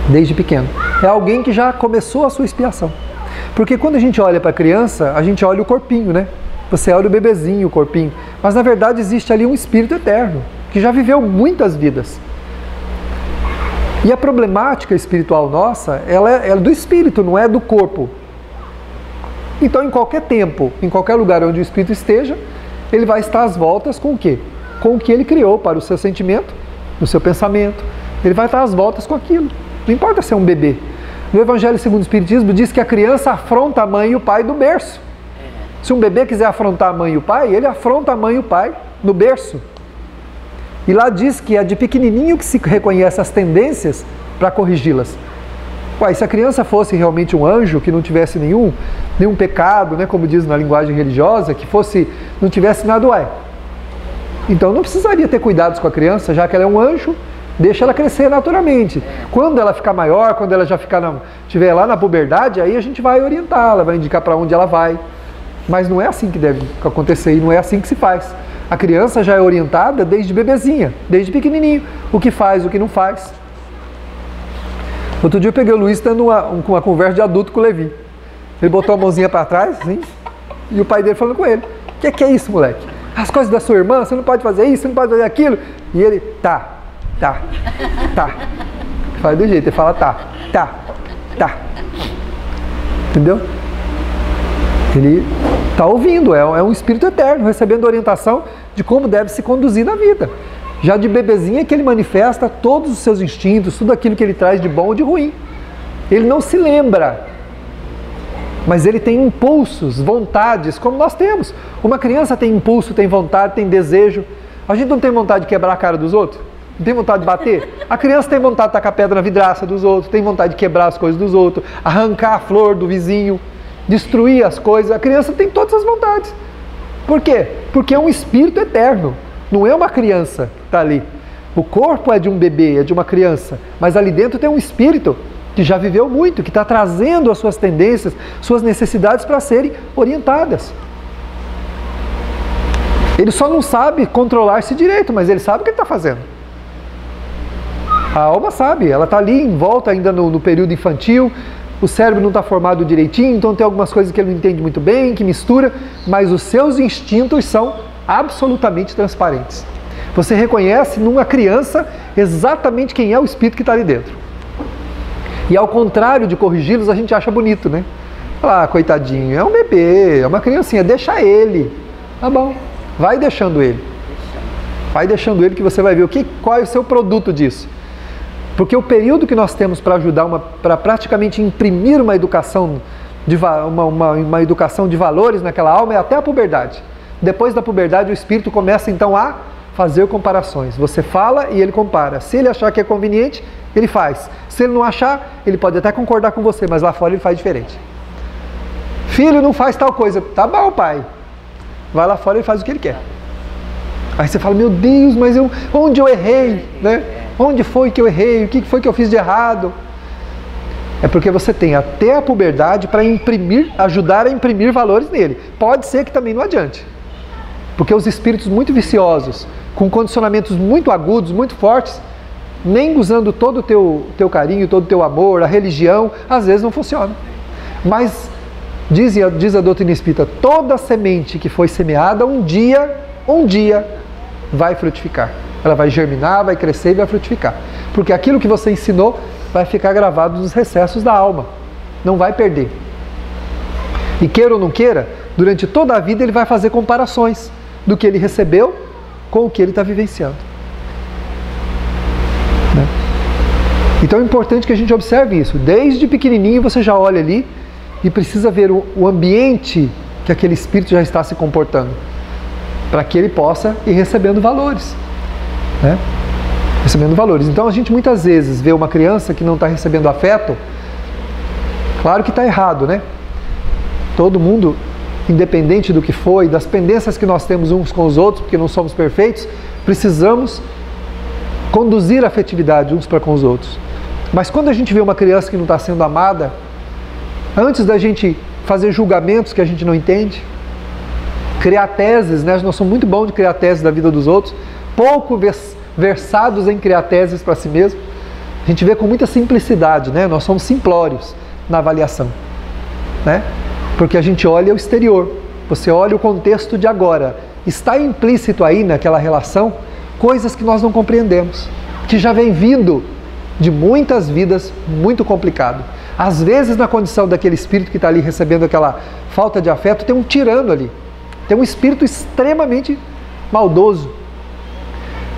Desde pequeno. É alguém que já começou a sua expiação. Porque quando a gente olha para a criança, a gente olha o corpinho, né? Você olha o bebezinho, o corpinho. Mas na verdade existe ali um espírito eterno, que já viveu muitas vidas. E a problemática espiritual nossa, ela é do espírito, não é do corpo. Então, em qualquer tempo, em qualquer lugar onde o espírito esteja, ele vai estar às voltas com o quê? Com o que ele criou para o seu sentimento, no seu pensamento. Ele vai estar às voltas com aquilo. Não importa se é um bebê. No Evangelho segundo o Espiritismo diz que a criança afronta a mãe e o pai do berço. Se um bebê quiser afrontar a mãe e o pai, ele afronta a mãe e o pai no berço. E lá diz que é de pequenininho que se reconhece as tendências para corrigi-las. Uai, se a criança fosse realmente um anjo, que não tivesse nenhum pecado, né, como diz na linguagem religiosa, que não tivesse nada, então não precisaria ter cuidados com a criança, já que ela é um anjo, deixa ela crescer naturalmente. Quando ela ficar maior, quando ela já estiver lá na puberdade, aí a gente vai orientá-la, vai indicar para onde ela vai. Mas não é assim que deve acontecer e não é assim que se faz. A criança já é orientada desde bebezinha, desde pequenininho, o que faz, o que não faz. Outro dia eu peguei o Luiz tendo uma conversa de adulto com o Levi. Ele botou a mãozinha para trás, assim, e o pai dele falando com ele: o que é isso, moleque? As coisas da sua irmã, você não pode fazer isso, você não pode fazer aquilo. E ele, tá. Fala do jeito, ele fala tá. Entendeu? Ele está ouvindo, é um espírito eterno, recebendo orientação de como deve se conduzir na vida. Já de bebezinho que ele manifesta todos os seus instintos, tudo aquilo que ele traz de bom ou de ruim. Ele não se lembra, mas ele tem impulsos, vontades, como nós temos. Uma criança tem impulso, tem vontade, tem desejo. A gente não tem vontade de quebrar a cara dos outros? Não tem vontade de bater? A criança tem vontade de tacar pedra na vidraça dos outros, tem vontade de quebrar as coisas dos outros, arrancar a flor do vizinho, destruir as coisas. A criança tem todas as vontades. Por quê? Porque é um espírito eterno, não é uma criança que está ali. O corpo é de um bebê, é de uma criança, mas ali dentro tem um espírito que já viveu muito, que está trazendo as suas tendências, suas necessidades para serem orientadas. Ele só não sabe controlar-se direito, mas ele sabe o que ele está fazendo. A alma sabe, ela está ali em volta ainda no período infantil, o cérebro não está formado direitinho, então tem algumas coisas que ele não entende muito bem, que mistura, mas os seus instintos são absolutamente transparentes. Você reconhece numa criança exatamente quem é o espírito que está ali dentro. E ao contrário de corrigi-los, a gente acha bonito, né? Ah, coitadinho, é um bebê, é uma criancinha, deixa ele. Tá bom, vai deixando ele. Vai deixando ele que você vai ver qual é o seu produto disso. Porque o período que nós temos para ajudar, para praticamente imprimir uma educação, uma educação de valores naquela alma é até a puberdade. Depois da puberdade o espírito começa então a fazer comparações. Você fala e ele compara. Se ele achar que é conveniente, ele faz. Se ele não achar, ele pode até concordar com você, mas lá fora ele faz diferente. Filho, não faz tal coisa. Tá bom, pai. Vai lá fora e faz o que ele quer. Aí você fala, meu Deus, mas onde eu errei, né? Onde foi que eu errei? O que foi que eu fiz de errado? É porque você tem até a puberdade para ajudar a imprimir valores nele. Pode ser que também não adiante. Porque os espíritos muito viciosos, com condicionamentos muito agudos, muito fortes, nem usando todo o teu carinho, todo o teu amor, a religião, às vezes não funciona. Mas, diz a doutrina espírita, toda semente que foi semeada, um dia vai frutificar. Ela vai germinar, vai crescer e vai frutificar. Porque aquilo que você ensinou vai ficar gravado nos recessos da alma. Não vai perder. E queira ou não queira, durante toda a vida ele vai fazer comparações do que ele recebeu com o que ele está vivenciando. Então é importante que a gente observe isso. Desde pequenininho você já olha ali e precisa ver o ambiente que aquele espírito já está se comportando, para que ele possa ir recebendo valores, né? Recebendo valores. Então a gente muitas vezes vê uma criança que não está recebendo afeto. Claro que está errado, né? Todo mundo, independente do que foi, das pendências que nós temos uns com os outros, porque não somos perfeitos, precisamos conduzir a afetividade uns para com os outros. Mas quando a gente vê uma criança que não está sendo amada, antes da gente fazer julgamentos que a gente não entende, criar teses, né? Nós somos muito bons de criar teses da vida dos outros, pouco versados em criar teses para si mesmo. A gente vê com muita simplicidade, né? Nós somos simplórios na avaliação, né? Porque a gente olha o exterior, você olha o contexto de agora. Está implícito aí naquela relação coisas que nós não compreendemos, que já vem vindo de muitas vidas muito complicado. Às vezes, na condição daquele espírito que está ali recebendo aquela falta de afeto, tem um tirano ali, tem um espírito extremamente maldoso.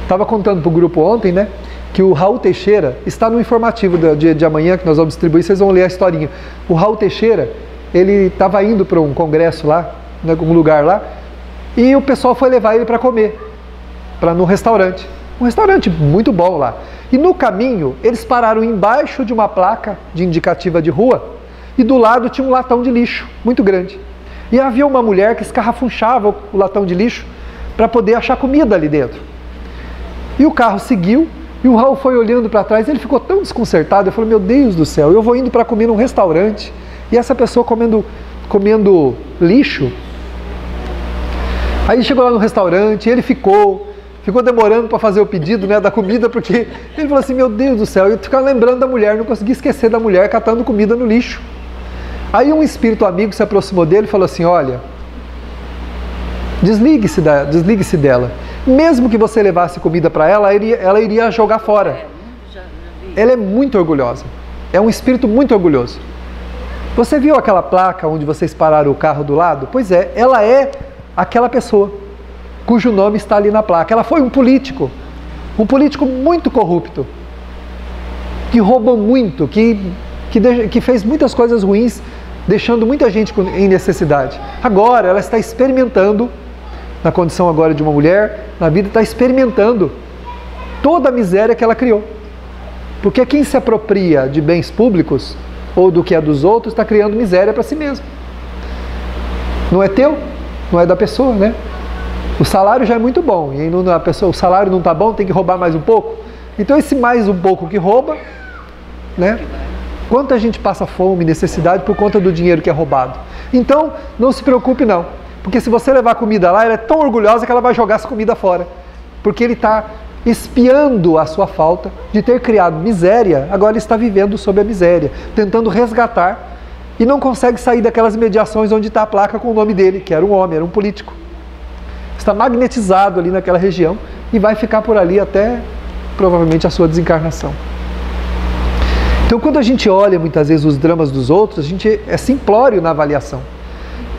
Estava contando para o grupo ontem, né, que o Raul Teixeira está no informativo do dia de amanhã, que nós vamos distribuir, vocês vão ler a historinha. O Raul Teixeira, ele estava indo para um congresso lá, em algum lugar lá, e o pessoal foi levar ele para comer, no restaurante. Um restaurante muito bom lá. E no caminho, eles pararam embaixo de uma placa de indicativa de rua, e do lado tinha um latão de lixo, muito grande. E havia uma mulher que escarrafunchava o latão de lixo para poder achar comida ali dentro. E o carro seguiu, e o Raul foi olhando para trás, ele ficou tão desconcertado, ele falou, meu Deus do céu, eu vou indo para comer num restaurante, e essa pessoa comendo lixo. Aí chegou lá no restaurante, ele ficou demorando para fazer o pedido, né, da comida, porque ele falou assim, meu Deus do céu, eu ficava lembrando da mulher, não conseguia esquecer da mulher catando comida no lixo. Aí um espírito amigo se aproximou dele e falou assim, olha, desligue-se dela. Mesmo que você levasse comida para ela, ela iria jogar fora. Ela é muito orgulhosa, é um espírito muito orgulhoso. Você viu aquela placa onde vocês pararam o carro do lado? Pois é, ela é aquela pessoa cujo nome está ali na placa. Ela foi um político muito corrupto, que roubou muito, que fez muitas coisas ruins, deixando muita gente em necessidade. Agora ela está experimentando, na condição agora de uma mulher, na vida, está experimentando toda a miséria que ela criou. Porque quem se apropria de bens públicos, ou do que é dos outros, está criando miséria para si mesmo. Não é teu, não é da pessoa, né? O salário já é muito bom, e o salário não está bom, tem que roubar mais um pouco. Então esse mais um pouco que rouba, né? Quanta gente passa fome, necessidade por conta do dinheiro que é roubado. Então não se preocupe não, porque se você levar comida lá, ela é tão orgulhosa que ela vai jogar essa comida fora, porque ele está espiando a sua falta de ter criado miséria. Agora ele está vivendo sob a miséria, tentando resgatar, e não consegue sair daquelas mediações onde está a placa com o nome dele, que era um homem, era um político. Está magnetizado ali naquela região e vai ficar por ali até provavelmente a sua desencarnação. Então quando a gente olha muitas vezes os dramas dos outros, a gente é simplório na avaliação.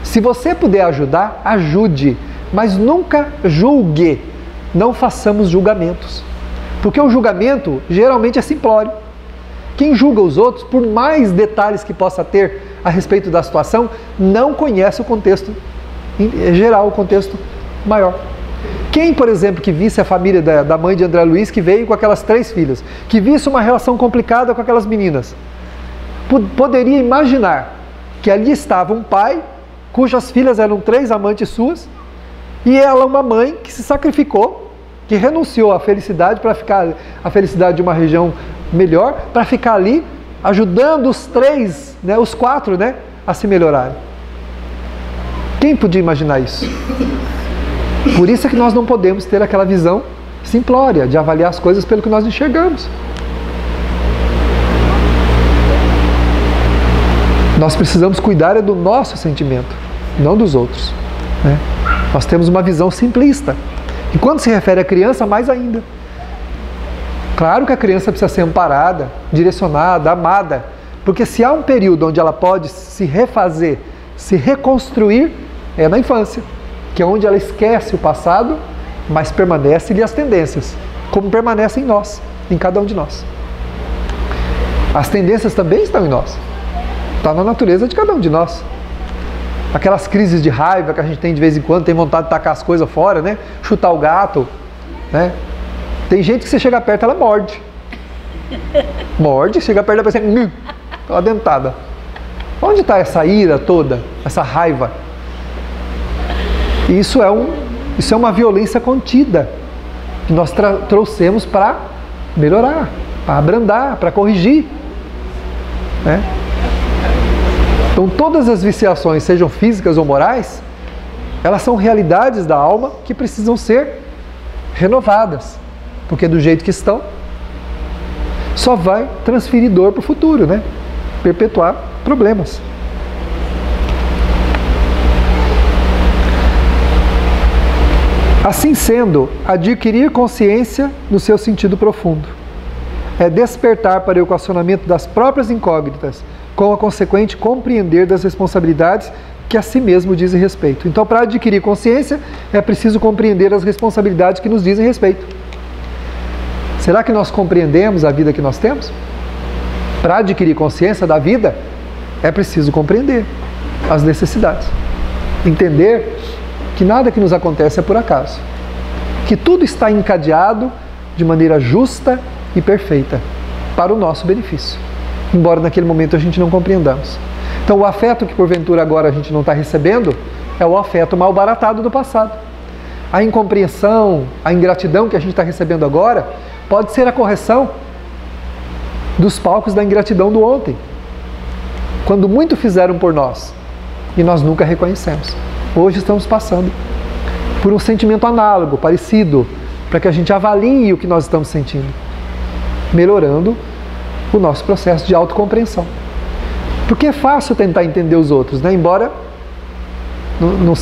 Se você puder ajudar, ajude, mas nunca julgue. Não façamos julgamentos, porque o julgamento geralmente é simplório. Quem julga os outros, por mais detalhes que possa ter a respeito da situação, não conhece o contexto geral, o contexto maior. Quem, por exemplo, que visse a família da mãe de André Luiz, que veio com aquelas 3 filhas, que visse uma relação complicada com aquelas meninas, poderia imaginar que ali estava um pai, cujas filhas eram 3 amantes suas, e ela uma mãe que se sacrificou, que renunciou à felicidade para ficar, a felicidade de uma região melhor, para ficar ali ajudando os 3, né, os 4, né, a se melhorarem. Quem podia imaginar isso? Por isso é que nós não podemos ter aquela visão simplória de avaliar as coisas pelo que nós enxergamos. Nós precisamos cuidar do nosso sentimento, não dos outros, né? Nós temos uma visão simplista. E quando se refere à criança, mais ainda. Claro que a criança precisa ser amparada, direcionada, amada, porque se há um período onde ela pode se refazer, se reconstruir, é na infância, que é onde ela esquece o passado, mas permanecem-lhe as tendências, como permanecem em nós, em cada um de nós. As tendências também estão em nós. Está na natureza de cada um de nós. Aquelas crises de raiva que a gente tem de vez em quando, tem vontade de tacar as coisas fora, né? Chutar o gato, né? Tem gente que você chega perto, ela morde. Morde, chega perto da pessoa, uma dentada. Onde está essa ira toda, essa raiva? Isso é uma violência contida que nós trouxemos para melhorar, para abrandar, para corrigir, né? Então todas as viciações, sejam físicas ou morais, elas são realidades da alma que precisam ser renovadas, porque do jeito que estão, só vai transferir dor para o futuro, né? Perpetuar problemas. Assim sendo, adquirir consciência no seu sentido profundo é despertar para o equacionamento das próprias incógnitas, com a consequente compreender das responsabilidades que a si mesmo dizem respeito. Então, para adquirir consciência, é preciso compreender as responsabilidades que nos dizem respeito. Será que nós compreendemos a vida que nós temos? Para adquirir consciência da vida, é preciso compreender as necessidades. Entender que nada que nos acontece é por acaso. Que tudo está encadeado de maneira justa e perfeita para o nosso benefício. Embora naquele momento a gente não compreendamos. Então o afeto que porventura agora a gente não está recebendo é o afeto mal baratado do passado. A incompreensão, a ingratidão que a gente está recebendo agora pode ser a correção dos palcos da ingratidão do ontem. Quando muito fizeram por nós e nós nunca reconhecemos. Hoje estamos passando por um sentimento análogo, parecido, para que a gente avalie o que nós estamos sentindo, melhorando o nosso processo de autocompreensão. Porque é fácil tentar entender os outros, né? Embora não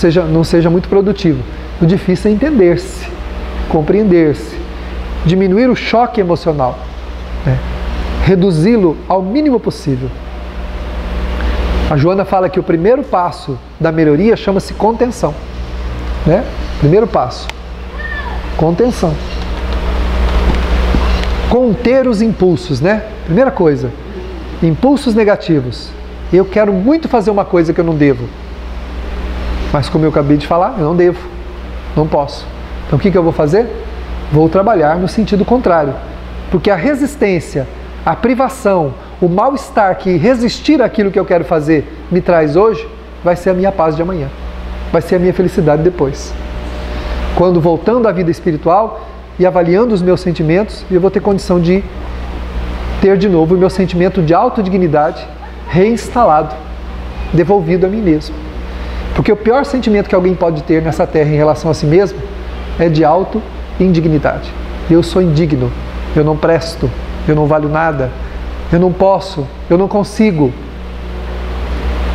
seja muito produtivo. O difícil é entender-se, compreender-se, diminuir o choque emocional, né? Reduzi-lo ao mínimo possível. A Joana fala que o primeiro passo da melhoria chama-se contenção, né? Primeiro passo, contenção. Conter os impulsos, né? Primeira coisa, impulsos negativos. Eu quero muito fazer uma coisa que eu não devo. Mas como eu acabei de falar, eu não devo, não posso. Então o que eu vou fazer? Vou trabalhar no sentido contrário. Porque a resistência, a privação, o mal-estar que resistir àquilo que eu quero fazer me traz hoje, vai ser a minha paz de amanhã. Vai ser a minha felicidade depois. Quando voltando à vida espiritual e avaliando os meus sentimentos, eu vou ter condição de ter de novo o meu sentimento de autodignidade reinstalado, devolvido a mim mesmo. Porque o pior sentimento que alguém pode ter nessa terra em relação a si mesmo é de auto-indignidade. Eu sou indigno, eu não presto, eu não valho nada, eu não posso, eu não consigo.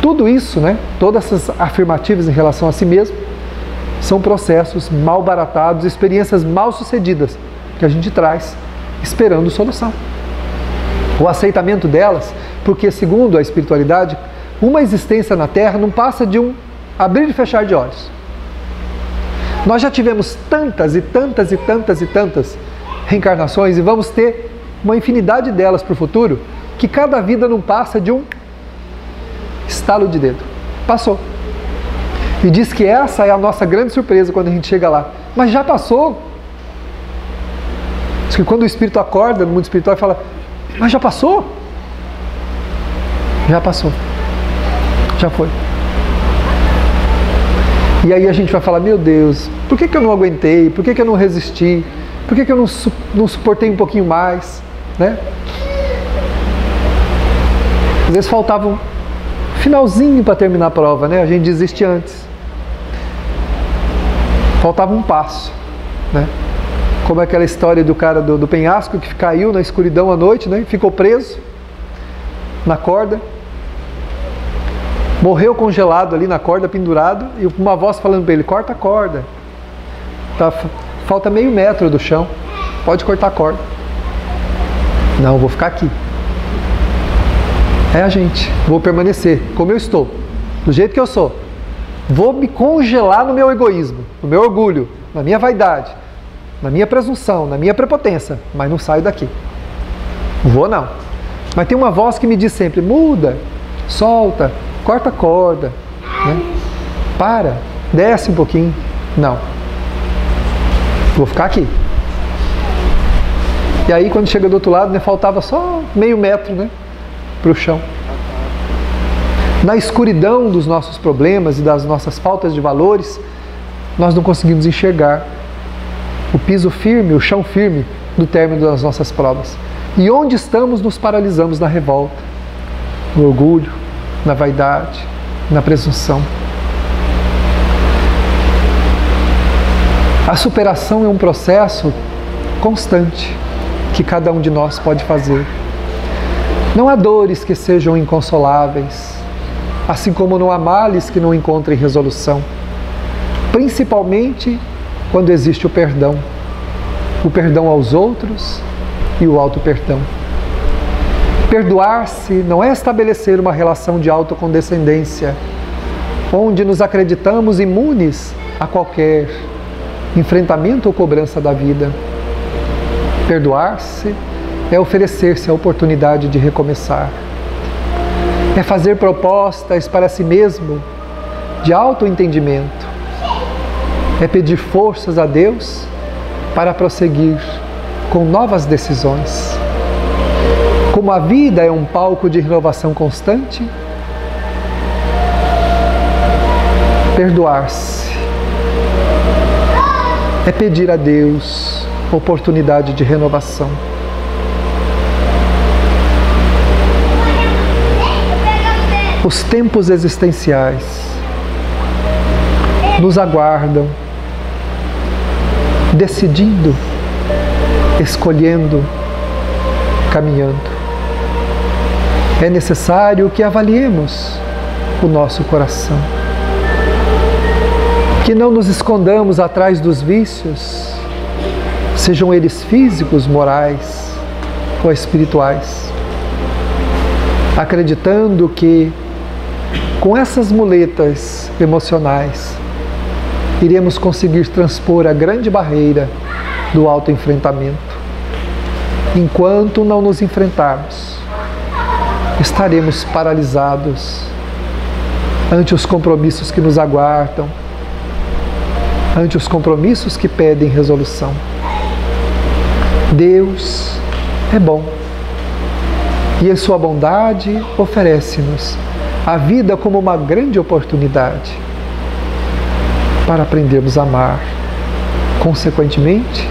Tudo isso, né? Todas essas afirmativas em relação a si mesmo são processos mal baratados, experiências mal sucedidas que a gente traz esperando solução. O aceitamento delas, porque segundo a espiritualidade, uma existência na Terra não passa de um abrir e fechar de olhos. Nós já tivemos tantas e tantas e tantas e tantas reencarnações e vamos ter uma infinidade delas para o futuro, que cada vida não passa de um estalo de dedo. Passou. E diz que essa é a nossa grande surpresa quando a gente chega lá. Mas já passou. Diz que quando o espírito acorda no mundo espiritual e fala, mas já passou? Já passou. Já foi. E aí a gente vai falar, meu Deus, por que eu não aguentei? Por que eu não resisti? Por que eu não suportei um pouquinho mais? Né? Às vezes faltava um finalzinho para terminar a prova, né? A gente desiste antes. Faltava um passo, né? Como aquela história do cara do penhasco que caiu na escuridão à noite, né? Ficou preso na corda. Morreu congelado ali na corda, pendurado, e uma voz falando para ele, corta a corda. Tá, falta meio metro do chão, pode cortar a corda. Não, vou ficar aqui. É a gente, vou permanecer como eu estou, do jeito que eu sou. Vou me congelar no meu egoísmo, no meu orgulho, na minha vaidade, na minha presunção, na minha prepotência, mas não saio daqui. Vou não. Mas tem uma voz que me diz sempre, muda, solta, corta a corda, né? Para, desce um pouquinho. Não. Vou ficar aqui. E aí quando chega do outro lado, né, faltava só meio metro, né, para o chão. Na escuridão dos nossos problemas e das nossas faltas de valores, nós não conseguimos enxergar o piso firme, o chão firme do término das nossas provas. E onde estamos, nos paralisamos na revolta, no orgulho, na vaidade, na presunção. A superação é um processo constante que cada um de nós pode fazer. Não há dores que sejam inconsoláveis, assim como não há males que não encontrem resolução, principalmente quando existe o perdão aos outros e o auto-perdão. Perdoar-se não é estabelecer uma relação de autocondescendência, onde nos acreditamos imunes a qualquer enfrentamento ou cobrança da vida. Perdoar-se é oferecer-se a oportunidade de recomeçar. É fazer propostas para si mesmo de autoentendimento. É pedir forças a Deus para prosseguir com novas decisões. Como a vida é um palco de renovação constante, perdoar-se é pedir a Deus oportunidade de renovação. Os tempos existenciais nos aguardam, decidindo, escolhendo, caminhando. É necessário que avaliemos o nosso coração, que não nos escondamos atrás dos vícios, sejam eles físicos, morais ou espirituais, acreditando que com essas muletas emocionais iremos conseguir transpor a grande barreira do autoenfrentamento. Enquanto não nos enfrentarmos, estaremos paralisados ante os compromissos que nos aguardam, ante os compromissos que pedem resolução. Deus é bom e em sua bondade oferece-nos a vida como uma grande oportunidade para aprendermos a amar, consequentemente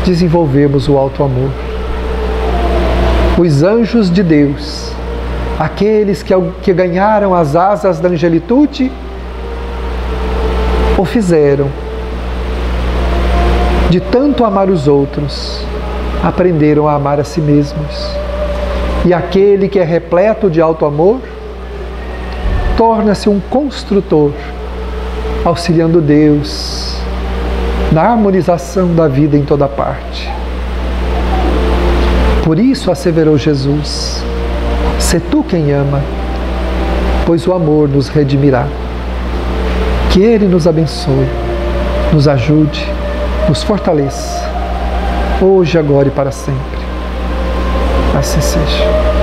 desenvolvermos o alto amor. Os anjos de Deus, aqueles que ganharam as asas da angelitude, o fizeram. De tanto amar os outros, aprenderam a amar a si mesmos. E aquele que é repleto de alto amor, torna-se um construtor, auxiliando Deus na harmonização da vida em toda parte. Por isso asseverou Jesus: sê tu quem ama, pois o amor nos redimirá. Que Ele nos abençoe, nos ajude, nos fortaleça, hoje, agora e para sempre. Assim seja.